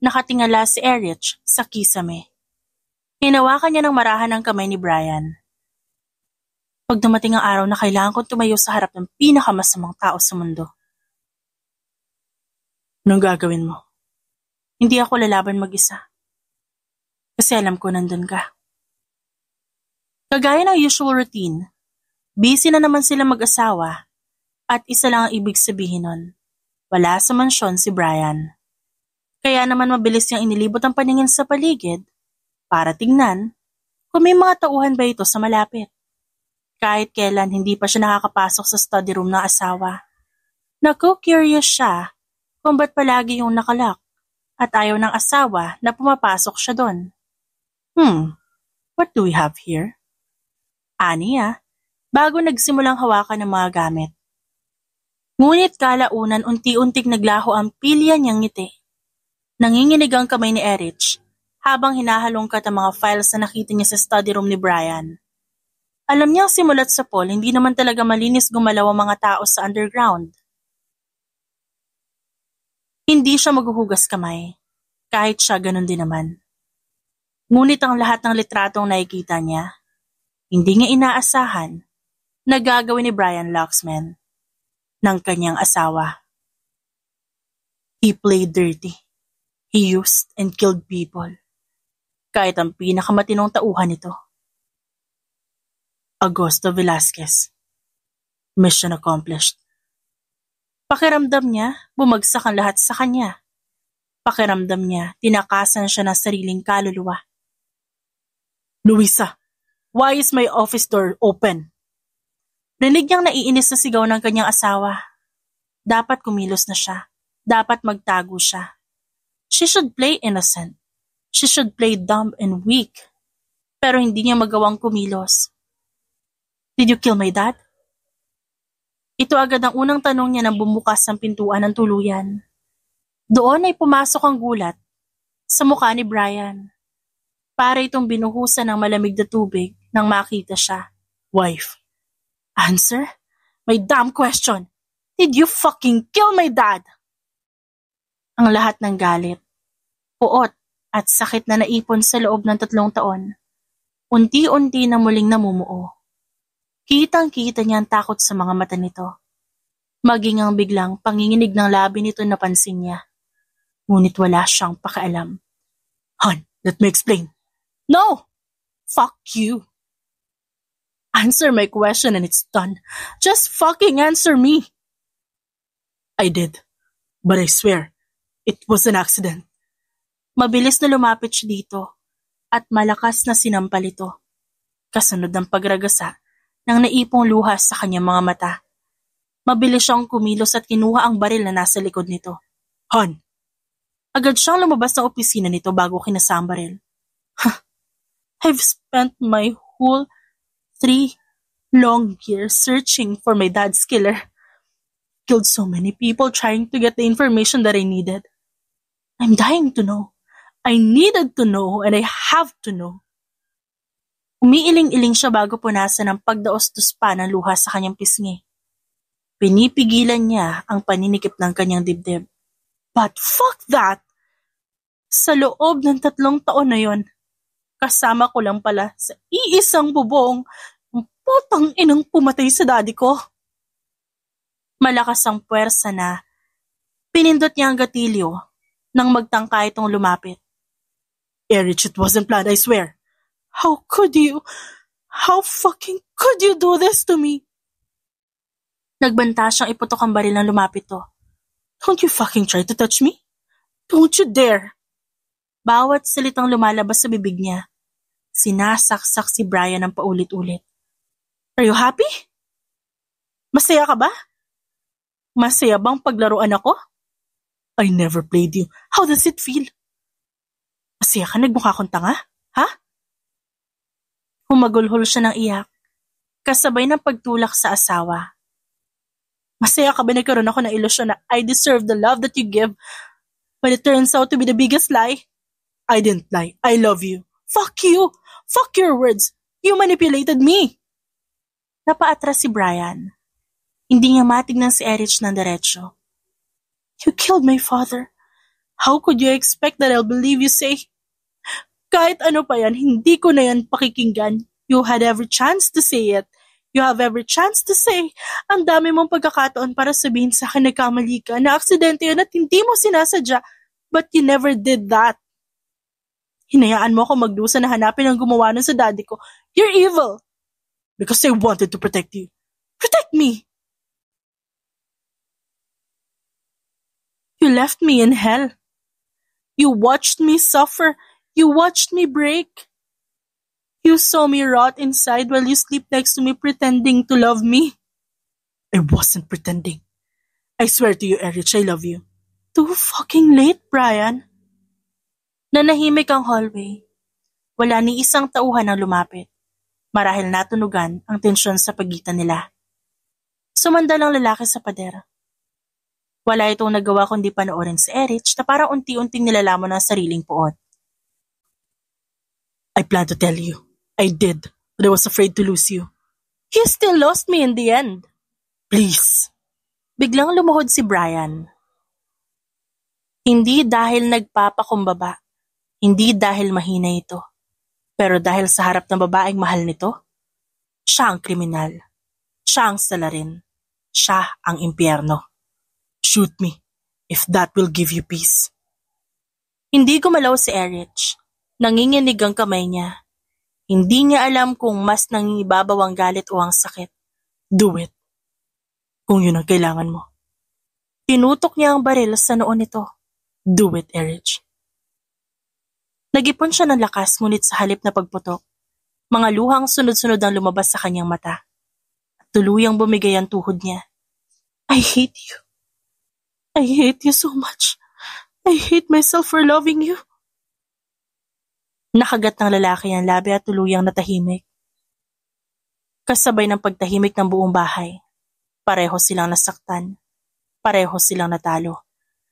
nakatingala si Erich sa kisame. Hinawakan niya ng marahan ang kamay ni Brian. Pag dumating ang araw na kailangan kong tumayo sa harap ng pinakamasamang tao sa mundo. Anong gagawin mo? Hindi ako lalaban mag-isa. Kasi alam ko nandun ka. Kagaya ng usual routine, busy na naman sila mag-asawa at isa lang ang ibig sabihin nun. Wala sa mansyon si Brian. Kaya naman mabilis niyang inilibot ang paningin sa paligid para tingnan kung may mga tauhan ba ito sa malapit. Kahit kailan hindi pa siya nakakapasok sa study room ng asawa. Naku-curious siya kung ba't palagi yung nakalock at ayaw ng asawa na pumapasok siya doon. What do we have here? Aniya, bago nagsimulang hawakan ng mga gamit. Ngunit kalaunan unti-unting naglaho ang pilya niyang ngiti. Nanginginig ang kamay ni Erich habang hinahalongkat ang mga files na nakita niya sa study room ni Brian. Alam niyang simulat sa poll, hindi naman talaga malinis gumalaw ang mga tao sa underground. Hindi siya maghuhugas kamay, kahit siya ganun din naman. Ngunit ang lahat ng litratong nakikita niya, Hindi niya inaasahan na gagawin ni Brian Luxman ng kanyang asawa. He played dirty. He used and killed people. Kahit ang pinakamatinong tauhan nito. Augusto Velasquez. Mission accomplished. Pakiramdam niya, bumagsak ang lahat sa kanya. Pakiramdam niya, tinakasan siya ng sariling kaluluwa. Luisa, why is my office door open? Rinig niyang naiinis na sigaw ng kanyang asawa. Dapat kumilos na siya. Dapat magtago siya. She should play innocent. She should play dumb and weak. Pero hindi niya magawang kumilos. Did you kill my dad? Ito agad ang unang tanong niya nang bumukas ang pintuan ng tuluyan. Doon ay pumasok ang gulat sa mukha ni Brian. Para itong binuhusan ng malamig na tubig nang makita siya. Wife. Answer? My damn question. Did you fucking kill my dad? Ang lahat ng galit, puot at sakit na naipon sa loob ng 3 taon, unti-unti na muling namumuo. Kitang-kita niya ang takot sa mga mata nito. Maging ang biglang panginginig ng labi nito napansin niya. Ngunit wala siyang pakialam. Hon, let me explain. No! Fuck you! Answer my question and it's done. Just fucking answer me! I did. But I swear, it was an accident. Mabilis na lumapit siya dito at malakas na sinampal ito. Kasunod ng pagragasa ng naipong luha sa kanyang mga mata. Mabilis siyang kumilos at kinuha ang baril na nasa likod nito. Hon! Agad siyang lumabas ng opisina nito bago kinasa ang baril. I've spent my whole 3 long years searching for my dad's killer. Killed so many people trying to get the information that I needed. I'm dying to know. I needed to know and I have to know. Umiiling-iling siya bago punasan ang pagdaos-dos pa ng luha sa kanyang pisngi. Pinipigilan niya ang paninikip ng kanyang dibdib. But fuck that! Sa loob ng 3 taon na yon, kasama ko lang pala sa iisang bubong ang putang inang pumatay sa daddy ko. Malakas ang puwersa na pinindot niya ang gatilyo nang magtangka itong lumapit. Erich, it wasn't planned, I swear. How could you? How fucking could you do this to me? Nagbanta siyang iputok ang baril ng lumapit to. Don't you fucking try to touch me? Don't you dare! Bawat salitang lumalabas sa bibig niya, sinasaksak si Brian ng paulit-ulit. Are you happy? Masaya ka ba? Masaya bang paglaruan ako? I never played you. How does it feel? Masaya ka, nagmukha kong tanga? Ha? Humagulhol siya ng iyak, kasabay ng pagtulak sa asawa. Masaya ka ba nagkaroon ako ng ilusyon na I deserve the love that you give, but it turns out to be the biggest lie? I didn't lie. I love you. Fuck you. Fuck your words. You manipulated me. Napaatras si Brian. Hindi niya matignan si Erich ng diretsyo. You killed my father. How could you expect that I'll believe you say? Kahit ano pa yan, hindi ko na yan pakikinggan. You had every chance to say it. You have every chance to say. Ang dami mong pagkakataon para sabihin sa akin nagkamali ka, na aksidente yun at hindi mo sinasadya. But you never did that. Hinayaan mo ako magdusa na hanapin ang gumawa nun sa daddy ko. You're evil. Because I wanted to protect you. Protect me. You left me in hell. You watched me suffer. You watched me break. You saw me rot inside while you sleep next to me pretending to love me. I wasn't pretending. I swear to you, Erich, I love you. Too fucking late, Brian. Nanahimik ang hallway. Wala ni isang tauhan ang lumapit. Marahil natunugan ang tensyon sa pagitan nila. Sumandal ang lalaki sa pader. Wala itong nagawa kundi panoorin si Erich na parang unti-unting nilalamon ang sariling puot. I planned to tell you. I did, but I was afraid to lose you. You still lost me in the end. Please. Biglang lumuhod si Brian. Hindi dahil nagpapakumbaba, hindi dahil mahina ito, pero dahil sa harap ng babaeng mahal nito, Siya ang kriminal. Siya ang salarin. Siya ang impyerno. Shoot me, if that will give you peace. Hindi gumalaw si Erich. Nanginginig ang kamay niya. Hindi niya alam kung mas nangingibabaw ang galit o ang sakit. Do it. Kung yun ang kailangan mo. Tinutok niya ang baril sa noon nito. Do it, Erich. Nag-ipon siya ng lakas ngunit sa halip na pagputok, mga luhang sunod-sunod ang lumabas sa kanyang mata. At tuluyang bumigay ang tuhod niya. I hate you. I hate you so much. I hate myself for loving you. Nakagat ng lalaki ang labi at tuluyang natahimik. Kasabay ng pagtahimik ng buong bahay, pareho silang nasaktan, pareho silang natalo,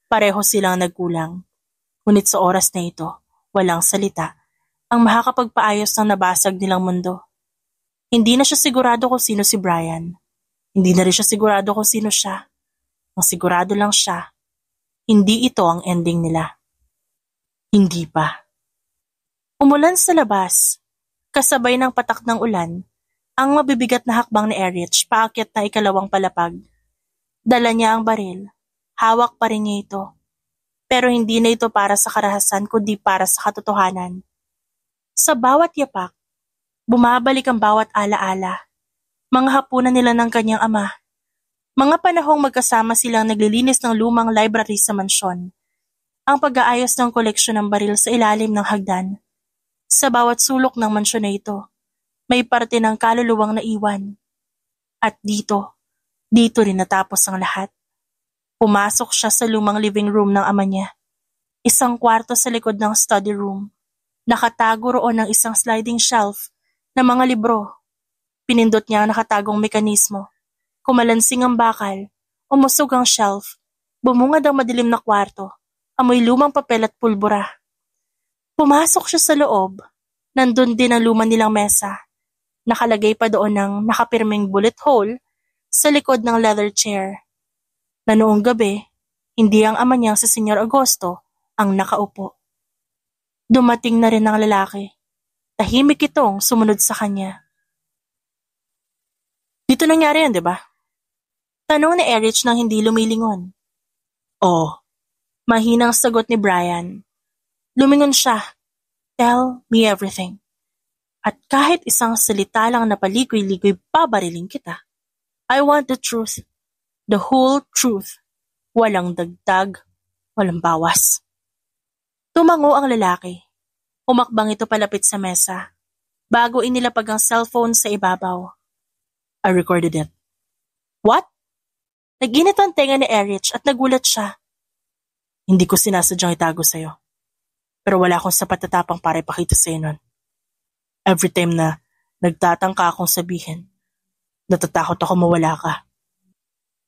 pareho silang nagkulang. Ngunit sa oras na ito, walang salita ang makakapagpaayos ng nabasag nilang mundo. Hindi na siya sigurado kung sino si Brian. Hindi na rin siya sigurado kung sino siya. Ang sigurado lang siya, hindi ito ang ending nila. Hindi pa. Umulan sa labas, kasabay ng patak ng ulan, ang mabibigat na hakbang ni Erich paakyat na ikalawang palapag. Dala niya ang baril, hawak pa rin niya ito. Pero hindi na ito para sa karahasan kundi para sa katotohanan. Sa bawat yapak, bumabalik ang bawat alaala. Mga hapunan nila ng kanyang ama. Mga panahong magkasama silang naglilinis ng lumang library sa mansyon. Ang pag-aayos ng koleksyon ng baril sa ilalim ng hagdan. Sa bawat sulok ng mansyon na ito, may parte ng kaluluwang naiwan. At dito rin natapos ang lahat. Pumasok siya sa lumang living room ng ama niya. Isang kwarto sa likod ng study room. Nakatago roon ng isang sliding shelf na mga libro. Pinindot niya ang nakatagong mekanismo. Kumalansing ang bakal, umusog ang shelf, bumungad ang madilim na kwarto, amoy lumang papel at pulbura. Pumasok siya sa loob, nandun din ang luma nilang mesa. Nakalagay pa doon ng nakapirming bullet hole sa likod ng leather chair. Na noong gabi, hindi ang ama niyang si Senyor Agosto ang nakaupo. Dumating na rin ang lalaki. Tahimik itong sumunod sa kanya. Dito nangyari yan, di ba? Tanong ni Erich nang hindi lumilingon. Oo, mahinang sagot ni Brian. Lumingon siya. Tell me everything. At kahit isang salita lang na paligoy-ligoy, babariling kita. I want the truth. The whole truth. Walang dagdag, walang bawas. Tumango ang lalaki. Umakbang ito palapit sa mesa. Bago inilapag ang cellphone sa ibabaw. I recorded it. What? Naginit ang tenga ni Erich at nagulat siya. Hindi ko sinasadyang itago sa'yo. Pero wala akong sapat na tapang para ipakita sa'yo nun. Every time na nagtatangka akong sabihin, natatakot ako mawala ka.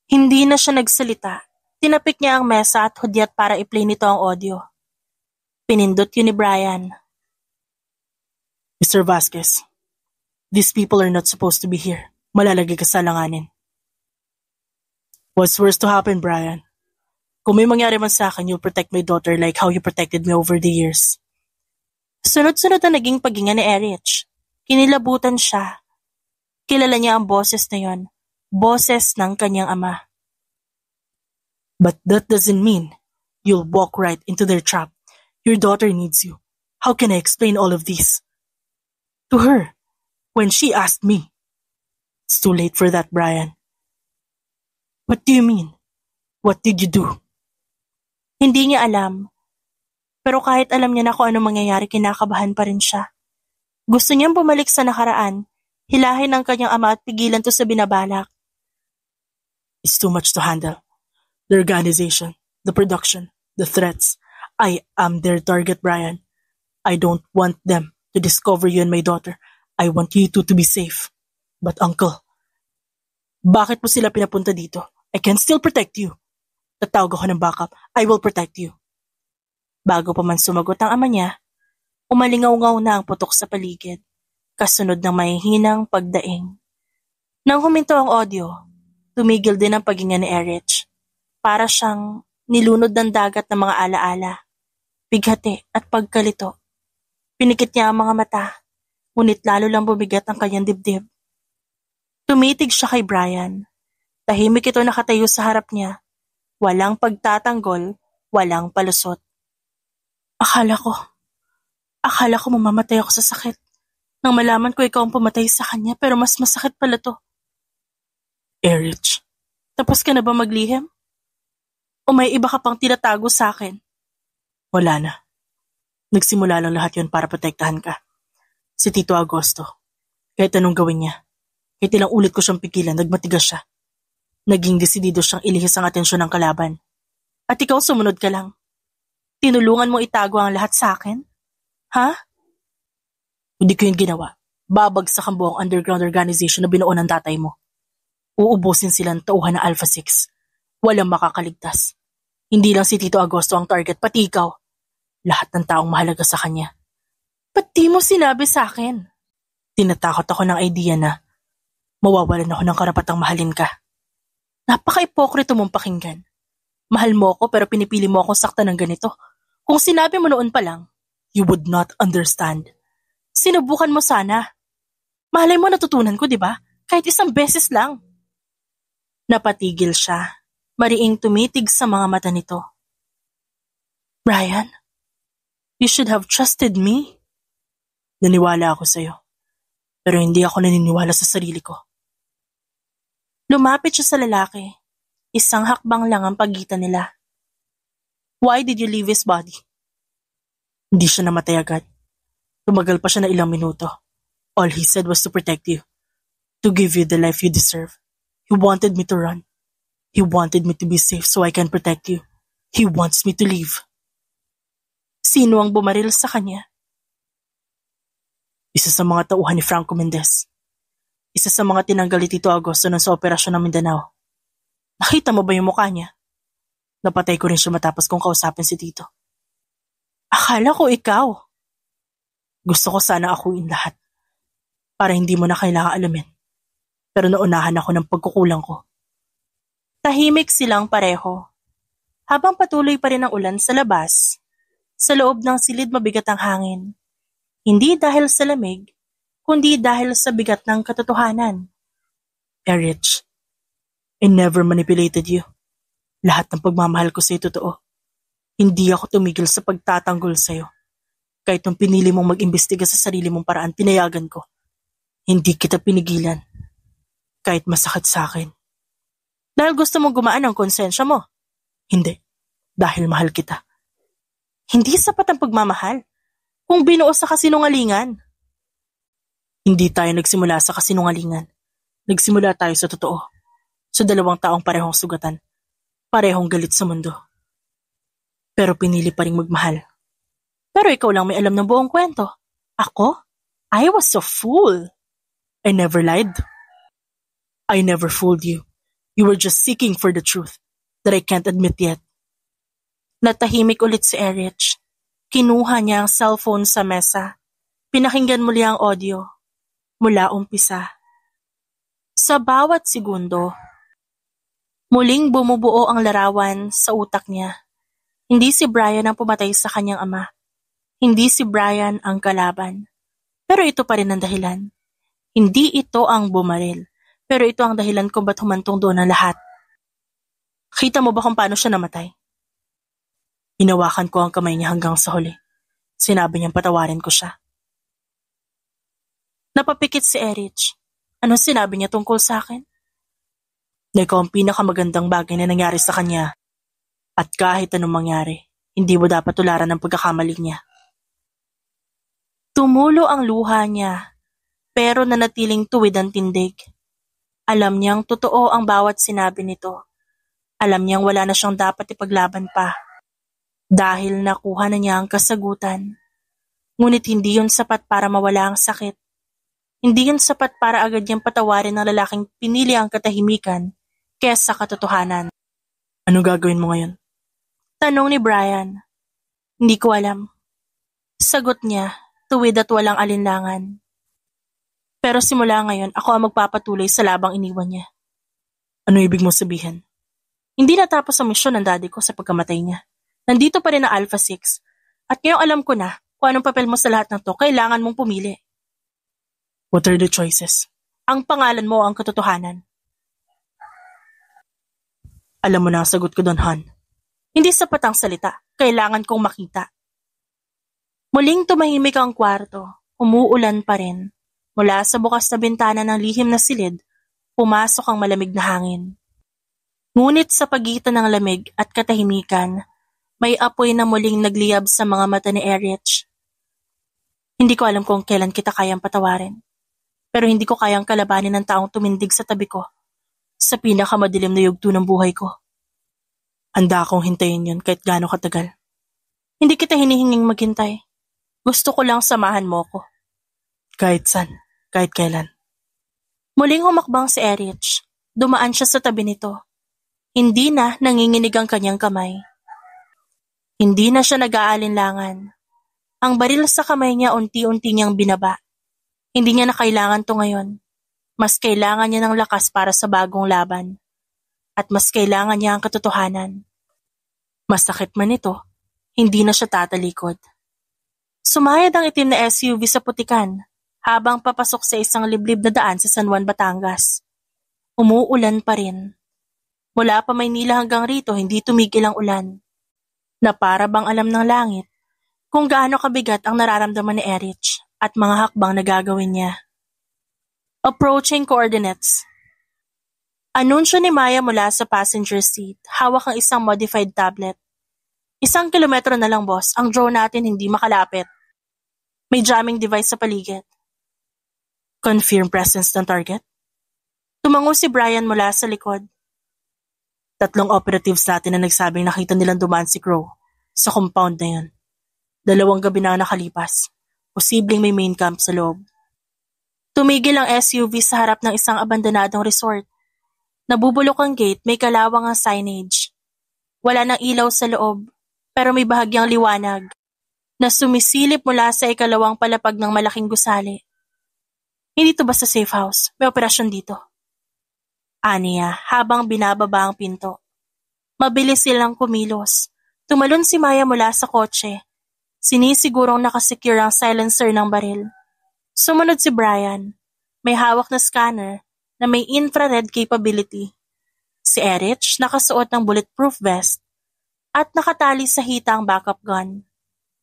Hindi na siya nagsalita. Tinapik niya ang mesa at hudyat para i-play nito ang audio. Pinindot yun ni Brian. Mr. Vasquez, these people are not supposed to be here. Malalagay ka sa langanin. What's worse to happen, Brian? Kung may mangyari man sa akin, you'll protect my daughter like how you protected me over the years. Sunod-sunod na naging paghinga ni Erich. Kinilabutan siya. Kilala niya ang boses na yon. Boses ng kanyang ama. But that doesn't mean you'll walk right into their trap. Your daughter needs you. How can I explain all of this? To her, when she asked me. It's too late for that, Brian. What do you mean? What did you do? Hindi niya alam. Pero kahit alam niya na kung ano mangyayari, kinakabahan pa rin siya. Gusto niyang bumalik sa nakaraan, hilahin ang kanyang ama at pigilan to sa binabalak. It's too much to handle. The organization, the production, the threats. I am their target, Brian. I don't want them to discover you and my daughter. I want you two to be safe. But uncle, bakit mo sila pinapunta dito? I can still protect you. Tatawag ako ng backup. I will protect you. Bago pa man sumagot ang ama niya, umalingaw-ngaw na ang putok sa paligid, kasunod ng mahihinang pagdaing. Nang huminto ang audio, tumigil din ang paghinga ni Erich. Para siyang nilunod ng dagat ng mga alaala, bighati at pagkalito. Pinikit niya ang mga mata, ngunit lalo lang bumigat ang kanyang dibdib. Tumitig siya kay Brian. Tahimik ito nakatayo sa harap niya. Walang pagtatanggol, walang palusot. Akala ko mamamatay ako sa sakit. Nang malaman ko ikaw ang pumatay sa kanya, pero mas masakit pala to. Erich, tapos ka na ba maglihim? O may iba ka pang tinatago sa akin? Wala na. Nagsimula lang lahat yun para protektahan ka. Si Tito Agosto, kahit anong gawin niya, kahit ilang ulit ko siyang pigilan, nagmatigas siya. Naging desidido siyang ilihis ang atensyon ng kalaban. At ikaw sumunod ka lang. Tinulungan mo itago ang lahat sa akin? Ha? Hindi ko yun ginawa. Babagsak ang buong underground organization na binuo ng tatay mo. Uubusin silang tauhan ng Alpha 6. Walang makakaligtas. Hindi lang si Tito Agosto ang target, pati ikaw. Lahat ng taong mahalaga sa kanya. Ba't di mo sinabi sa akin? Tinatakot ako ng idea na mawawalan ako ng karapatang mahalin ka. Napaka-ipokrito mong pakinggan. Mahal mo ako pero pinipili mo akong saktan ng ganito. Kung sinabi mo noon pa lang, you would not understand. Sinubukan mo sana. Malay mo natutunan ko, di ba? Kahit isang beses lang. Napatigil siya. Mariing tumitig sa mga mata nito. Brian, you should have trusted me. Naniwala ako sa'yo. Pero hindi ako naniniwala sa sarili ko. Lumapit siya sa lalaki. Isang hakbang lang ang pagitan nila. Why did you leave his body? Hindi siya namatay agad. Tumagal pa siya na ilang minuto. All he said was to protect you. To give you the life you deserve. He wanted me to run. He wanted me to be safe so I can protect you. He wants me to leave. Sino ang bumaril sa kanya? Isa sa mga tauhan ni Franco Mendez. Isa sa mga tinanggal ni Tito Agosto nung sa operasyon ng Mindanao. Nakita mo ba yung mukha niya? Napatay ko rin siya matapos kong kausapin si Tito. Akala ko ikaw. Gusto ko sana akuin lahat. Para hindi mo na kailangan alamin. Pero naunahan ako ng pagkukulang ko. Tahimik silang pareho. Habang patuloy pa rin ang ulan sa labas, sa loob ng silid mabigat ang hangin. Hindi dahil sa lamig, kundi dahil sa bigat ng katotohanan. Erich, I never manipulated you. Lahat ng pagmamahal ko sa'yo totoo. Hindi ako tumigil sa pagtatanggol sa'yo. Kahit nung pinili mong mag-imbestiga sa sarili mong paraan, pinayagan ko. Hindi kita pinigilan. Kahit masakit sa akin. Dahil gusto mong gumaan ang konsensya mo. Hindi. Dahil mahal kita. Hindi sapat ang pagmamahal kung binuo sa kasinungalingan. Hindi tayo nagsimula sa kasinungalingan. Nagsimula tayo sa totoo. Sa dalawang taong parehong sugatan. Parehong galit sa mundo. Pero pinili pa rin magmahal. Pero ikaw lang may alam ng buong kwento. Ako? I was a fool. I never lied. I never fooled you. You were just seeking for the truth that I can't admit yet. Natahimik ulit si Erich. Kinuha niya ang cellphone sa mesa. Pinakinggan muli ang audio. Mula umpisa. Sa bawat segundo, muling bumubuo ang larawan sa utak niya. Hindi si Brian ang pumatay sa kanyang ama. Hindi si Brian ang kalaban. Pero ito pa rin ang dahilan. Hindi ito ang bumaril. Pero ito ang dahilan kung ba't humantong doon ang lahat. Kita mo ba kung paano siya namatay? Hinawakan ko ang kamay niya hanggang sa huli. Sinabi niyang patawarin ko siya. Napapikit si Erich. Anong sinabi niya tungkol sa akin? Na ikaw ang pinakamagandang bagay na nangyari sa kanya. At kahit anong mangyari, hindi mo dapat tularan ng pagkakamali niya. Tumulo ang luha niya, pero nanatiling tuwid ang tindig. Alam niyang totoo ang bawat sinabi nito. Alam niyang wala na siyang dapat ipaglaban pa. Dahil nakuha na niya ang kasagutan. Ngunit hindi yun sapat para mawala ang sakit. Hindi yun sapat para agad niyang patawarin ng lalaking pinili ang katahimikan kesa katotohanan. Ano gagawin mo ngayon? Tanong ni Brian. Hindi ko alam. Sagot niya, tuwid at walang alinlangan. Pero simula ngayon, ako ang magpapatuloy sa labang iniwan niya. Ano ibig mo sabihin? Hindi natapos ang misyon ng daddy ko sa pagkamatay niya. Nandito pa rin ang Alpha 6. At ngayong alam ko na kung anong papel mo sa lahat ng to, kailangan mong pumili. What are the choices? Ang pangalan mo ang katotohanan. Alam mo na ang sagot ko doon, Han. Hindi sapat ang salita. Kailangan kong makita. Muling tumahimik ang kwarto. Umuulan pa rin. Mula sa bukas na bintana ng lihim na silid, pumasok ang malamig na hangin. Ngunit sa pagitan ng lamig at katahimikan, may apoy na muling nagliyab sa mga mata ni Erich. Hindi ko alam kung kailan kita kayang patawarin. Pero hindi ko kayang kalabanin ng taong tumindig sa tabi ko sa pinakamadilim na yugto ng buhay ko. Handa akong hintayin yun kahit gaano katagal. Hindi kita hinihinging maghintay. Gusto ko lang samahan mo ko. Kahit saan, kahit kailan. Muling humakbang si Erich. Dumaan siya sa tabi nito. Hindi na nanginginig ang kanyang kamay. Hindi na siya nag-aalinlangan. Ang baril sa kamay niya unti-unti niyang binaba. Hindi niya na kailangan to ngayon. Mas kailangan niya ng lakas para sa bagong laban. At mas kailangan niya ang katotohanan. Masakit man ito, hindi na siya tatalikod. Sumayad ang itim na SUV sa putikan habang papasok sa isang liblib na daan sa San Juan, Batangas. Umuulan pa rin. Mula pa Maynila hanggang rito hindi tumigil ang ulan. Na para bang alam ng langit kung gaano kabigat ang nararamdaman ni Erich at mga hakbang na gagawin niya. Approaching coordinates. Anunsyo ni Maya mula sa passenger seat, hawak ang isang modified tablet. 1 kilometro na lang, boss. Ang drone natin hindi makalapit. May jamming device sa paligid. Confirm presence ng target? Tumango si Brian mula sa likod. 3 operatives natin na nagsabing nakita nilang dumaan si Crow sa compound na yun. 2 gabi na nakalipas. Posibleng may main camp sa loob. Tumigil ang SUV sa harap ng isang abandonadong resort. Nabubulok ang gate, may kalawang ang signage. Wala nang ilaw sa loob, pero may bahagyang liwanag na sumisilip mula sa ikalawang palapag ng malaking gusali. Hindi to basta safe house, may operasyon dito. Aniya, habang binababa ang pinto. Mabilis silang kumilos. Tumalon si Maya mula sa kotse. Sinisigurong nakasecure ang silencer ng baril. Sumunod si Brian. May hawak na scanner na may infrared capability. Si Erich nakasuot ng bulletproof vest at nakatali sa hita ang backup gun.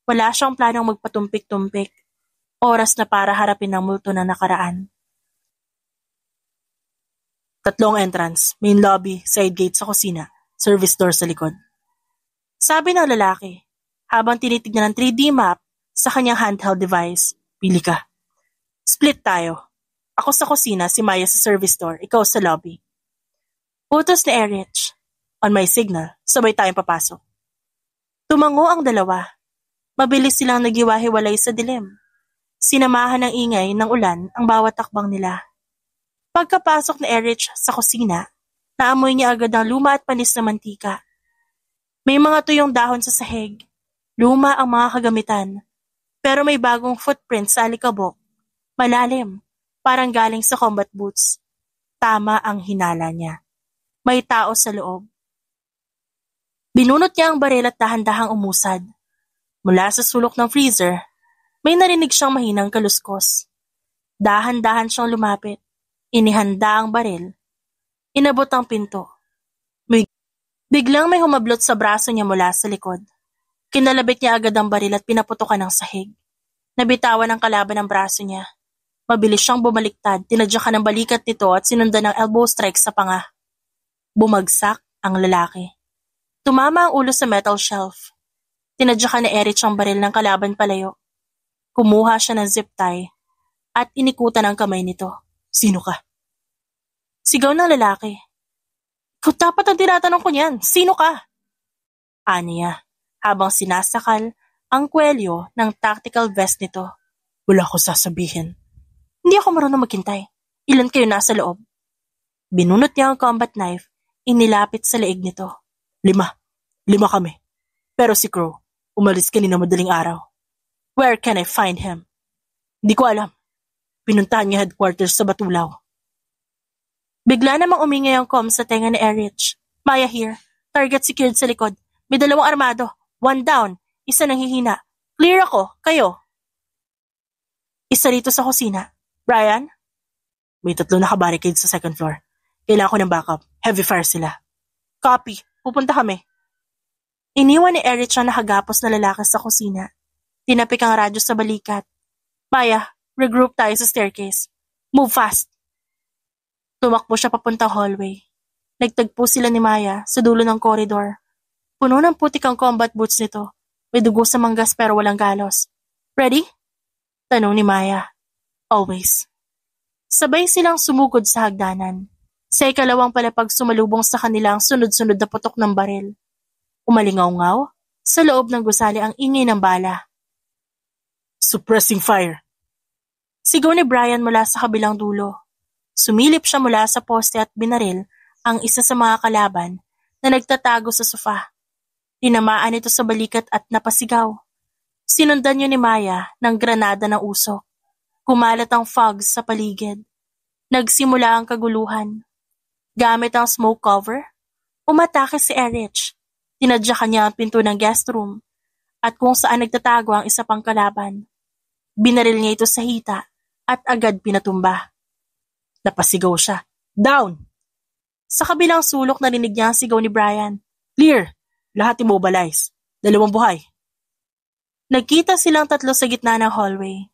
Wala siyang planong magpatumpik-tumpik. Oras na para harapin ang multo na nakaraan. 3 entrance, main lobby, side gate sa kusina, service door sa likod. Sabi ng lalaki, habang tinitignan ng 3D map sa kanyang handheld device, pili ka. Split tayo. Ako sa kusina, si Maya sa service door, ikaw sa lobby. Utos ni Erich. On my signal, sabay tayong papasok. Tumango ang dalawa. Mabilis silang nagiwahiwalay sa dilim. Sinamahan ng ingay ng ulan ang bawat takbang nila. Pagkapasok ni Erich sa kusina, naamoy niya agad ang luma at panis na mantika. May mga tuyong dahon sa sahig. Luma ang mga kagamitan. Pero may bagong footprint sa alikabok. Malalim, parang galing sa combat boots. Tama ang hinala niya. May tao sa loob. Binunot niya ang baril at dahan-dahang umusad. Mula sa sulok ng freezer, may narinig siyang mahinang kaluskos. Dahan-dahan siyang lumapit. Inihanda ang baril. Inabot ang pinto. Biglang may humablot sa braso niya mula sa likod. Kinalabit niya agad ang baril at pinaputokan ng sahig. Nabitawan ang kalaban ng braso niya. Mabilis siyang bumaliktad, tinadyakan ng balikat nito at sinundan ng elbow strike sa panga. Bumagsak ang lalaki. Tumama ang ulo sa metal shelf. Tinadyakan ni Erich ang baril ng kalaban palayo. Kumuha siya ng zip tie at inikutan ang kamay nito. Sino ka? Sigaw ng lalaki. Ikaw dapat ang tinatanong ko niyan. Sino ka? Aniya, habang sinasakal ang kwelyo ng tactical vest nito. Wala ko sasabihin. Hindi ako marunong maghintay. Ilan kayo nasa loob? Binunot niya ang combat knife, inilapit sa leeg nito. 5 kami. Pero si Crow, umalis kanina madaling araw. Where can I find him? Hindi ko alam. Pinuntahan niya headquarters sa Batulaw. Bigla namang umingay ang comm sa tenga ni Erich. Maya here. Target secured sa likod. May 2 armado. 1 down. 1 nanghihina. Clear ako. Kayo. Isa rito sa kusina. Brian? May 3 naka-barricade sa second floor. Kailangan ko ng backup. Heavy fire sila. Copy. Pupunta kami. Iniwan ni Erich ang nakagapos na lalaki sa kusina. Tinapik ang radyo sa balikat. Maya, regroup tayo sa staircase. Move fast. Tumakbo siya papuntang hallway. Nagtagpo sila ni Maya sa dulo ng koridor. Puno ng putik ang combat boots nito. May dugo sa manggas pero walang galos. Ready? Tanong ni Maya. Always. Sabay silang sumugod sa hagdanan. Sa ikalawang palapag sumalubong sa kanila ang sunod-sunod na putok ng baril. Umalingaw-ngaw, sa loob ng gusali ang ingay ng bala. Suppressing fire! Sigaw ni Brian mula sa kabilang dulo. Sumilip siya mula sa poste at binaril ang isa sa mga kalaban na nagtatago sa sofa. Tinamaan ito sa balikat at napasigaw. Sinundan niyo ni Maya ng granada ng usok. Kumalat ang fog sa paligid. Nagsimula ang kaguluhan. Gamit ang smoke cover, umatake si Erich. Tinadya kanya ang pinto ng guest room at kung saan nagtatago ang isa pang kalaban. Binaril niya ito sa hita at agad pinatumba. Napasigaw siya. Down! Sa kabilang sulok narinig niya ang sigaw ni Brian. Clear! Lahat immobilize. 2 buhay. Nagkita silang 3 sa gitna ng hallway.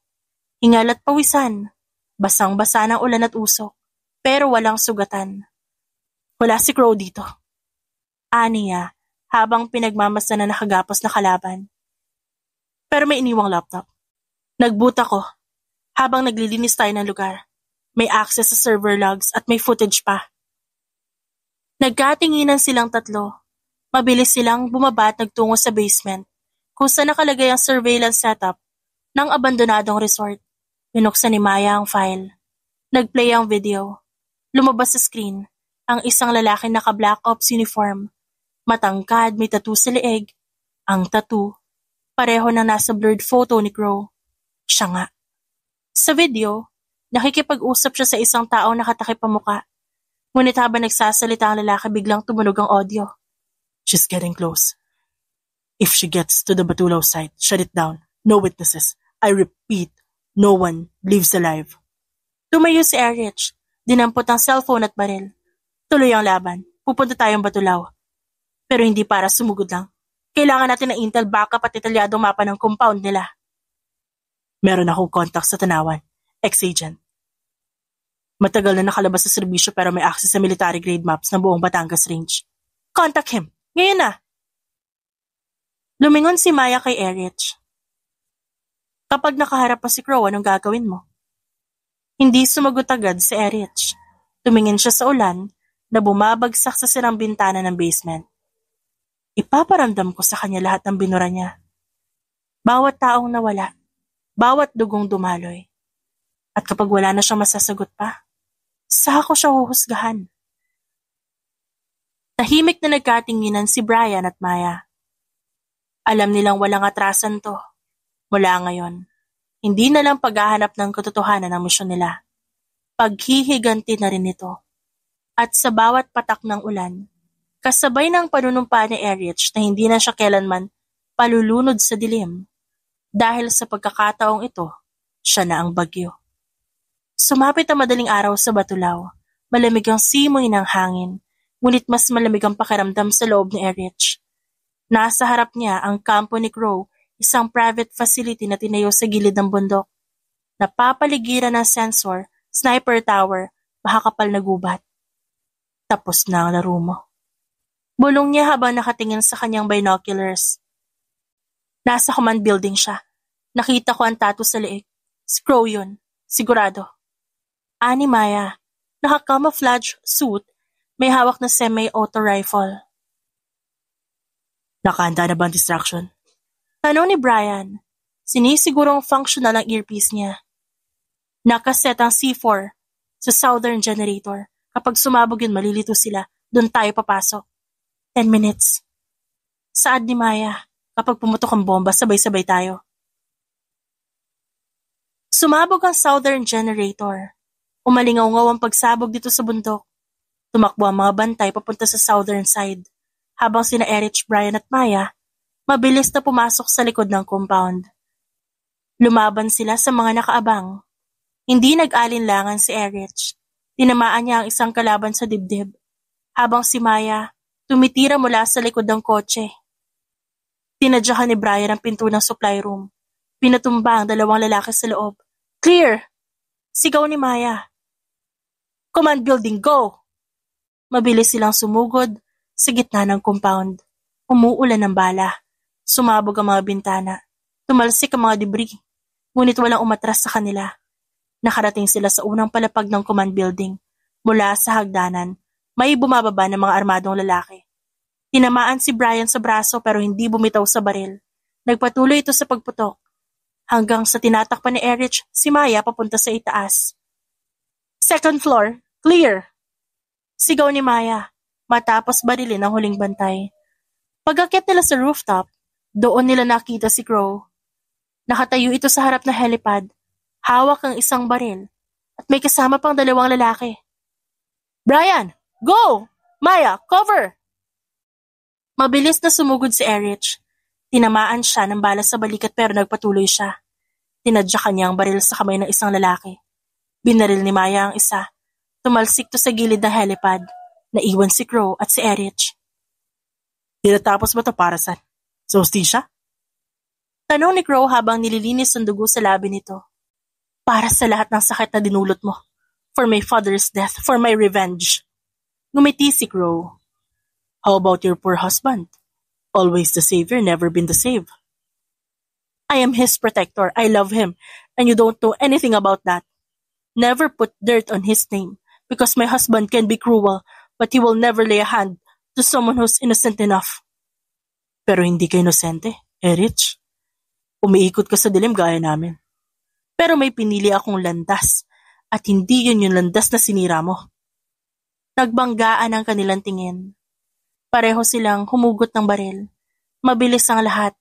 Hingal at pawisan. Basang-basa ng ulan at usok. Pero walang sugatan. Wala si Crow dito. Aniya habang pinagmamasdan na nakagapos na kalaban. Pero may iniwang laptop. Nagboot ako. Habang naglilinis tayo ng lugar. May access sa server logs at may footage pa. Nagkatinginan silang 3. Mabilis silang bumaba at nagtungo sa basement kung saan nakalagay ang surveillance setup ng abandonadong resort. Binuksan ni Maya ang file. Nagplay ang video. Lumabas sa screen ang isang lalaki naka-black ops uniform. Matangkad, may tattoo sa leeg. Ang tattoo, pareho na nasa blurred photo ni Crow. Siya nga. Sa video, nakikipag-usap siya sa isang taong nakatakip ang muka. Ngunit habang nagsasalita ang lalaki, biglang tumunog ang audio. She's getting close. If she gets to the Batulaw site, shut it down. No witnesses. I repeat, no one lives alive. Tumayo si Erich. Dinampot ang cellphone at baril. Tuloy ang laban. Pupunta tayong Batulaw. Pero hindi para sumugod lang. Kailangan natin ng intel backup at detalyadong mapa ng compound nila. Meron akong contact sa Tanawan. Ex-agent. Matagal na nakalabas sa serbisyo pero may access sa military grade maps ng buong Batangas Range. Contact him. Ngayon na. Lumingon si Maya kay Erich. Kapag nakaharap pa si Crow, anong gagawin mo? Hindi sumagot agad si Erich. Tumingin siya sa ulan na bumabagsak sa sirang bintana ng basement. Ipaparamdam ko sa kanya lahat ng binura niya. Bawat taong nawala, bawat dugong dumaloy. At kapag wala na siyang masasagot pa, saka ko siya huhusgahan. Tahimik na nagkatinginan si Brian at Maya. Alam nilang walang atrasan to. Mula ngayon, hindi na lang paghahanap ng katotohanan ang misyon nila. Paghihiganti na rin ito. At sa bawat patak ng ulan, kasabay ng panunumpa ni Erich na hindi na siya kailanman palulunod sa dilim. Dahil sa pagkakataong ito, siya na ang bagyo. Sumapit ang madaling araw sa Batulaw. Malamig ang simoy ng hangin, ngunit mas malamig ang pakiramdam sa loob ni Erich. Nasa harap niya ang kampo ni Crow, isang private facility na tinayo sa gilid ng bundok. Napapaligiran ng sensor, sniper tower, mahakapal na gubat. Tapos na ang laro mo. Bulong niya habang nakatingin sa kanyang binoculars. Nasa command building siya. Nakita ko ang tattoo sa leeg. Si Crow yun. Sigurado. Ani Maya. Naka-camouflage suit. May hawak na semi-auto rifle. Nakahanda na ba ang distraction? Tanong ni Brian. Sinisigurong functional ang earpiece niya. Nakaset ang C4 sa southern generator. Kapag sumabog yun, malilito sila. Doon tayo papasok. 10 minutes. Saad ni Maya. Kapag pumutok ang bomba, sabay-sabay tayo. Sumabog ang southern generator. Umalingaw-ngaw ang pagsabog dito sa bundok. Tumakbo ang mga bantay papunta sa southern side. Habang sina Erich, Brian at Maya, mabilis na pumasok sa likod ng compound. Lumaban sila sa mga nakaabang. Hindi nag-alinlangan si Erich. Tinamaan niya ang isang kalaban sa dibdib, habang si Maya tumitira mula sa likod ng kotse. Tinadyakan ni Brian ang pinto ng supply room. Pinatumba ang dalawang lalaki sa loob. "Clear!" Sigaw ni Maya. "Command building, go!" Mabilis silang sumugod sa gitna ng compound. Umuulan ng bala. Sumabog ang mga bintana. Tumalsik ang mga debris. Ngunit walang umatras sa kanila. Nakarating sila sa unang palapag ng command building. Mula sa hagdanan, may bumababa ng mga armadong lalaki. Tinamaan si Brian sa braso pero hindi bumitaw sa baril. Nagpatuloy ito sa pagputok. Hanggang sa tinatakpan ni Erich si Maya papunta sa itaas. "Second floor, clear!" Sigaw ni Maya, matapos barilin ang huling bantay. Pag-akyat nila sa rooftop, doon nila nakita si Crow. Nakatayo ito sa harap ng helipad, hawak ang isang baril, at may kasama pang dalawang lalaki. "Brian, go! Maya, cover!" Mabilis na sumugod si Erich. Tinamaan siya ng bala sa balikat pero nagpatuloy siya. Tinadyakan niya ang baril sa kamay ng isang lalaki. Binaril ni Maya ang isa. Tumalsik to sa gilid ng helipad. Naiwan si Crow at si Erich. "Tinatapos ba ito para saan? Sa hustisya?" Tanong ni Crow habang nililinis ang dugo sa labi nito. "Para sa lahat ng sakit na dinulot mo. For my father's death, for my revenge." Ngumiti si Crow. "How about your poor husband? Always the savior, never been the saved." "I am his protector. I love him, and you don't know anything about that. Never put dirt on his name, because my husband can be cruel, but he will never lay a hand to someone who's innocent enough." "Pero hindi ka inosente, Erich. Umiikot ka sa dilim gaya namin. Pero may pinili akong landas, at hindi yun yung landas na sinira mo." Nagbanggaan ang kanilang tingin. Pareho silang humugot ng baril. Mabilis ang lahat.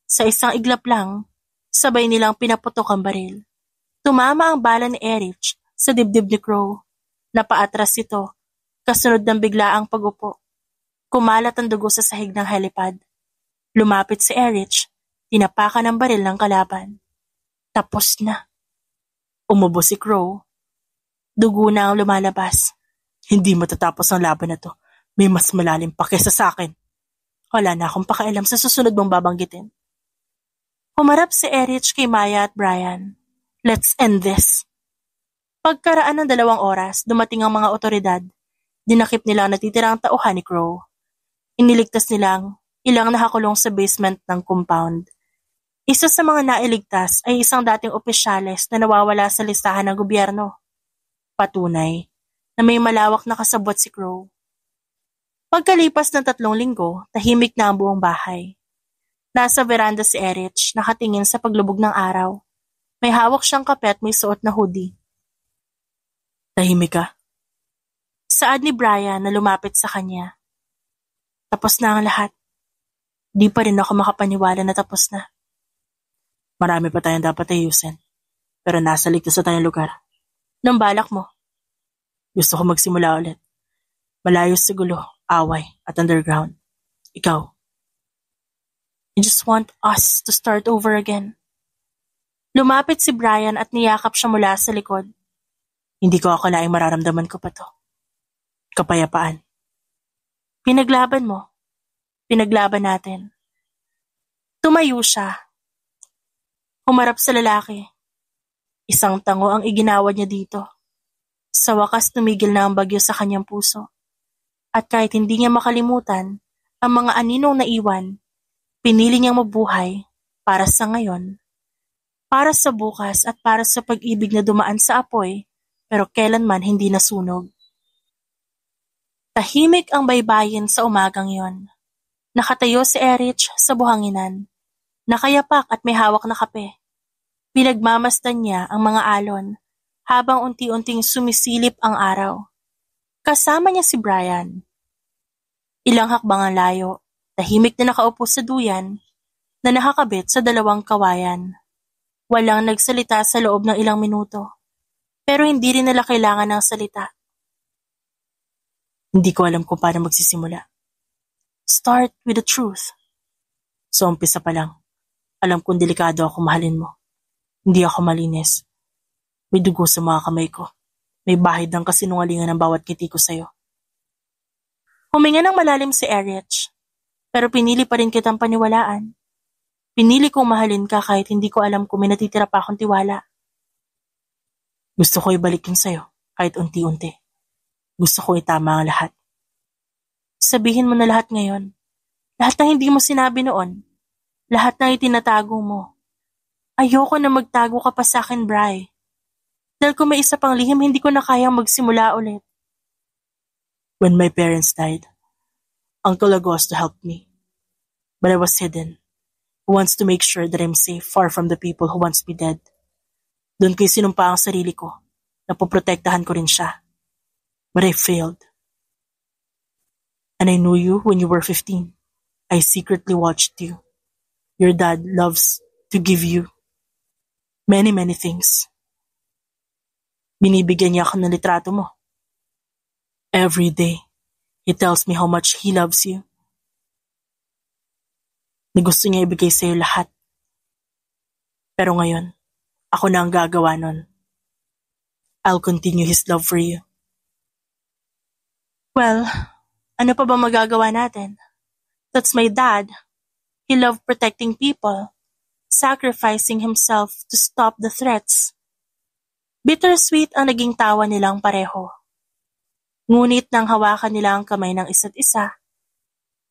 Sa isang iglap lang, sabay nilang pinaputok ang baril. Tumama ang bala ni Erich sa dibdib ni Crow. Napaatras ito, kasunod ng biglaang pag-upo. Kumalat ang dugo sa sahig ng helipad. Lumapit si Erich, tinapakan ang baril ng kalaban. Tapos na. Umubo si Crow. Dugo na ang lumalabas. "Hindi matatapos ang laban na to. May mas malalim pa kesa sa akin. Wala na akong pakialam sa susunod mong babanggitin." Humarap si Erich kay Maya at Brian. "Let's end this." Pagkaraan ng 2 oras, dumating ang mga otoridad. Dinakip nila ang natitirang tauhan ni Crow. Iniligtas nilang ilang nakakulong sa basement ng compound. Isa sa mga nailigtas ay isang dating opisyales na nawawala sa listahan ng gobyerno. Patunay na may malawak na kasabwat si Crow. Pagkalipas ng 3 linggo, tahimik na ang buong bahay. Nasa veranda si Erich, nakatingin sa paglubog ng araw. May hawak siyang kape at may suot na hoodie. "Tahimik ka?" Saad ni Brian na lumapit sa kanya. "Tapos na ang lahat. Di pa rin ako makapaniwala na tapos na. Marami pa tayong dapat ayusin. Pero nasa ligtas na tayong lugar. Nang balak mo? Gusto ko magsimula ulit. Malayo sa gulo, away, at underground. Ikaw? I just want us to start over again." Lumapit si Brian at niyakap siya mula sa likod. "Hindi ko akalaing mararamdaman ko pa to. Kapayapaan. Pinaglaban mo. Pinaglaban natin." Tumayo siya. Humarap sa lalaki. Isang tango ang iginawad niya dito. Sa wakas tumigil na ang bagyo sa kanyang puso. At kahit hindi niya makalimutan ang mga aninong naiwan, pinili niyang mabuhay para sa ngayon, para sa bukas at para sa pag-ibig na dumaan sa apoy pero kailanman hindi nasunog. Tahimik ang baybayin sa umagang yon. Nakatayo si Erich sa buhanginan. Nakayapak at may hawak na kape. Pinagmamasdan niya ang mga alon habang unti-unting sumisilip ang araw. Kasama niya si Brian. Ilang hakbang ang layo, tahimik na nakaupo sa duyan na nakakabit sa 2 kawayan. Walang nagsalita sa loob ng ilang minuto, pero hindi rin nila kailangan ng salita. "Hindi ko alam kung paano magsisimula. Start with the truth." So umpisa pa lang, alam kong delikado ako mahalin mo. Hindi ako malinis. May dugo sa mga kamay ko. May bahid ng kasinungalingan ng bawat ngiti ko sa'yo. Huminga ng malalim si Erich, pero pinili pa rin kitang paniwalaan. Pinili kong mahalin ka kahit hindi ko alam kung may natitira pa akong tiwala. Gusto ko ibalik yun sa'yo, kahit unti-unti. Gusto ko itama ang lahat. Sabihin mo na lahat ngayon. Lahat ng hindi mo sinabi noon. Lahat ng itinatago mo. Ayoko na magtago ka pa sa akin, Bri. Dahil kung may isa pang lihim, hindi ko na kayang magsimula ulit. When my parents died, Uncle Agosto helped me. But I was hidden. He wants to make sure that I'm safe, far from the people who wants me dead. Doon ko sinumpa ang sarili ko, na poprotektahan ko rin siya. But I failed. And I knew you when you were 15. I secretly watched you. Your dad loves to give you many, many things. Binibigyan niya ako ng litrato mo. Every day, he tells me how much he loves you. Na gusto niya ibigay sa'yo lahat. Pero ngayon, ako na ang gagawa nun. I'll continue his love for you. Well, ano pa ba magagawa natin? That's my dad. He loved protecting people, sacrificing himself to stop the threats. Bittersweet ang naging tawa nilang pareho. Ngunit nang hawakan nila ang kamay ng isa't isa,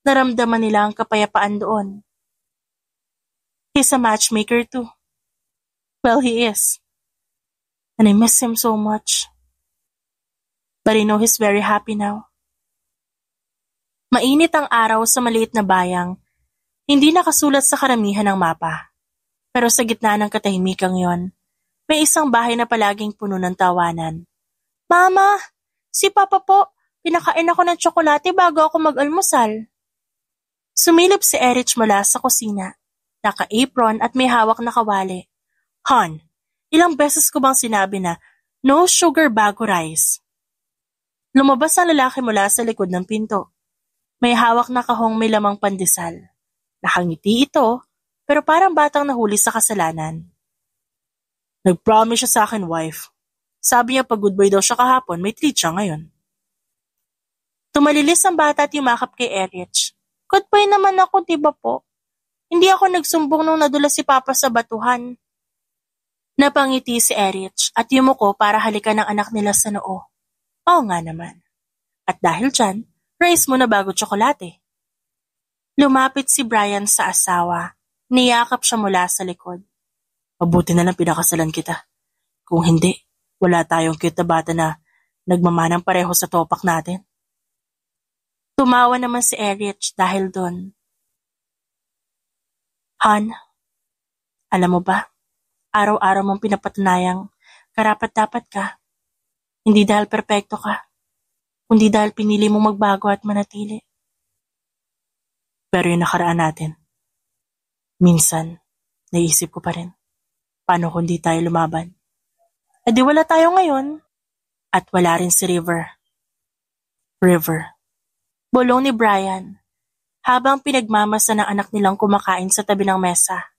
naramdaman nila ang kapayapaan doon. He's a matchmaker too. Well, he is. And I miss him so much. But I know he's very happy now. Mainit ang araw sa maliit na bayang, hindi nakasulat sa karamihan ng mapa. Pero sa gitna ng katahimikang yon, may isang bahay na palaging puno ng tawanan. Mama, si Papa po, pinakain ako ng tsokolate bago ako mag-almusal. Sumilip si Erich mula sa kusina, naka-apron at may hawak na kawali. Han, ilang beses ko bang sinabi na no sugar bago rice? Lumabas ang lalaki mula sa likod ng pinto. May hawak na kahong may lamang pandesal. Nakangiti ito, pero parang batang nahuli sa kasalanan. Nag-promise siya sa akin, wife. Sabi niya pag goodbye daw siya kahapon, may treat siya ngayon. Tumalilis ang bata at yumakap kay Erich. Goodbye naman ako, di ba po? Hindi ako nagsumbong nung nadula si Papa sa batuhan. Napangiti si Erich at yumuko para halikan ang anak nila sa noo. Oo nga naman. At dahil dyan, rice mo na bago tsokolate. Lumapit si Brian sa asawa. Niyakap siya mula sa likod. Mabuti na lang pinakasalan kita. Kung hindi, wala tayong cute na bata na nagmamanang pareho sa topak natin. Tumawa naman si Erich dahil doon. Han, alam mo ba, araw-araw mong pinapatunayang karapat-dapat ka. Hindi dahil perpekto ka, kundi dahil pinili mong magbago at manatili. Pero yung nakaraan natin, minsan, naisip ko pa rin, paano kung di tayo lumaban? E di wala tayo ngayon, at wala rin si River. River. Bulong ni Brian, habang pinagmamasa ng anak nilang kumakain sa tabi ng mesa.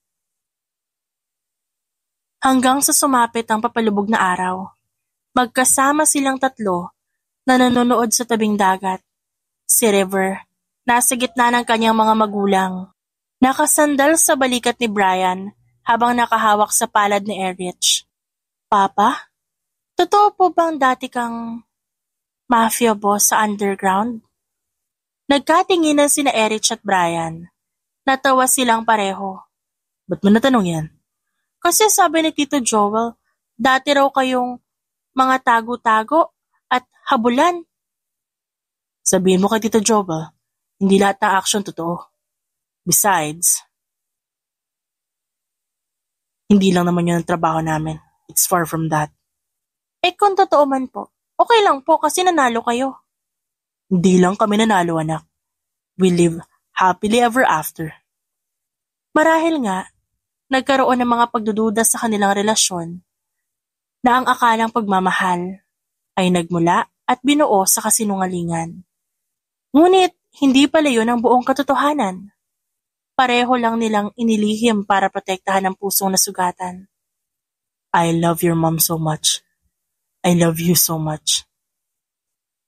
Hanggang sa sumapit ang papalubog na araw, magkasama silang tatlo na nanonood sa tabing dagat. Si River, nasa gitna ng kanyang mga magulang, nakasandal sa balikat ni Brian habang nakahawak sa palad ni Erich. Papa, totoo po bang dati kang mafia boss sa underground? Nagkatinginan sina Erich at Brian. Natawa silang pareho. Ba't mo natanong yan? Kasi sabi ni Tito Joel, dati raw kayong mga tago-tago at habulan. Sabihin mo kay Tito Joel, hindi lahat ng action totoo. Besides, hindi lang naman yun ang trabaho namin. It's far from that. Eh kung totoo man po, okay lang po kasi nanalo kayo. Hindi lang kami nanalo, anak. We live happily ever after. Marahil nga, nagkaroon ng mga pagdududa sa kanilang relasyon na ang akalang pagmamahal ay nagmula at binuo sa kasinungalingan. Ngunit, hindi pala yun ang buong katotohanan. Pareho lang nilang inilihim para protektahan ang pusong nasugatan. I love your mom so much. I love you so much.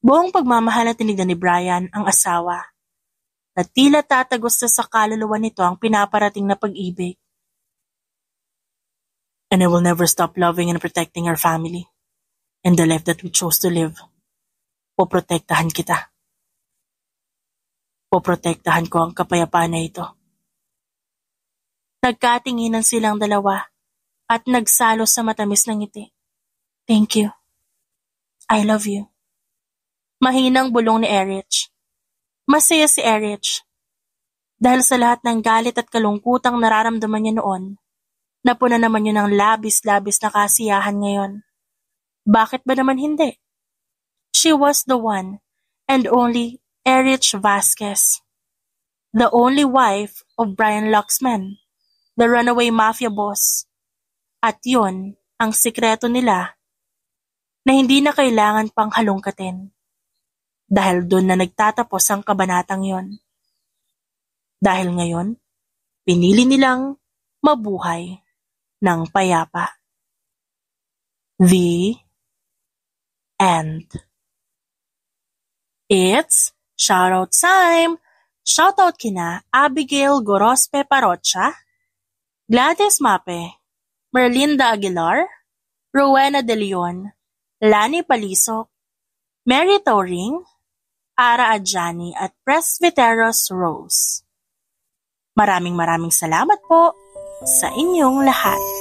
Buong pagmamahal na tinignan ni Brian ang asawa, na tila tatagos na sa kaluluwa nito ang pinaparating na pag-ibig. And I will never stop loving and protecting our family and the life that we chose to live. Poprotektahan kita. Poprotektahan ko ang kapayapaan na ito. Nagkatinginan silang dalawa at nagsalo sa matamis ng ngiti. Thank you. I love you. Mahinang bulong ni Erich. Masaya si Erich. Dahil sa lahat ng galit at kalungkutang nararamdaman niya noon, napuna naman yun ng labis-labis na kasiyahan ngayon. Bakit ba naman hindi? She was the one and only Erich Vasquez. The only wife of Brian Luxman, the runaway mafia boss. At yun ang sikreto nila na hindi na kailangan pang halongkatin. Dahil doon na nagtatapos ang kabanatang yon. Dahil ngayon, pinili nilang mabuhay ng payapa. The end. It's shoutout time! Shoutout kina Abigail Gorospe Parocha, Gladys Mape, Merlinda Aguilar, Rowena De Leon, Lani Palisok, Mary Tauring, Ara Adjani at Presbyteros Rose. Maraming salamat po sa inyong lahat.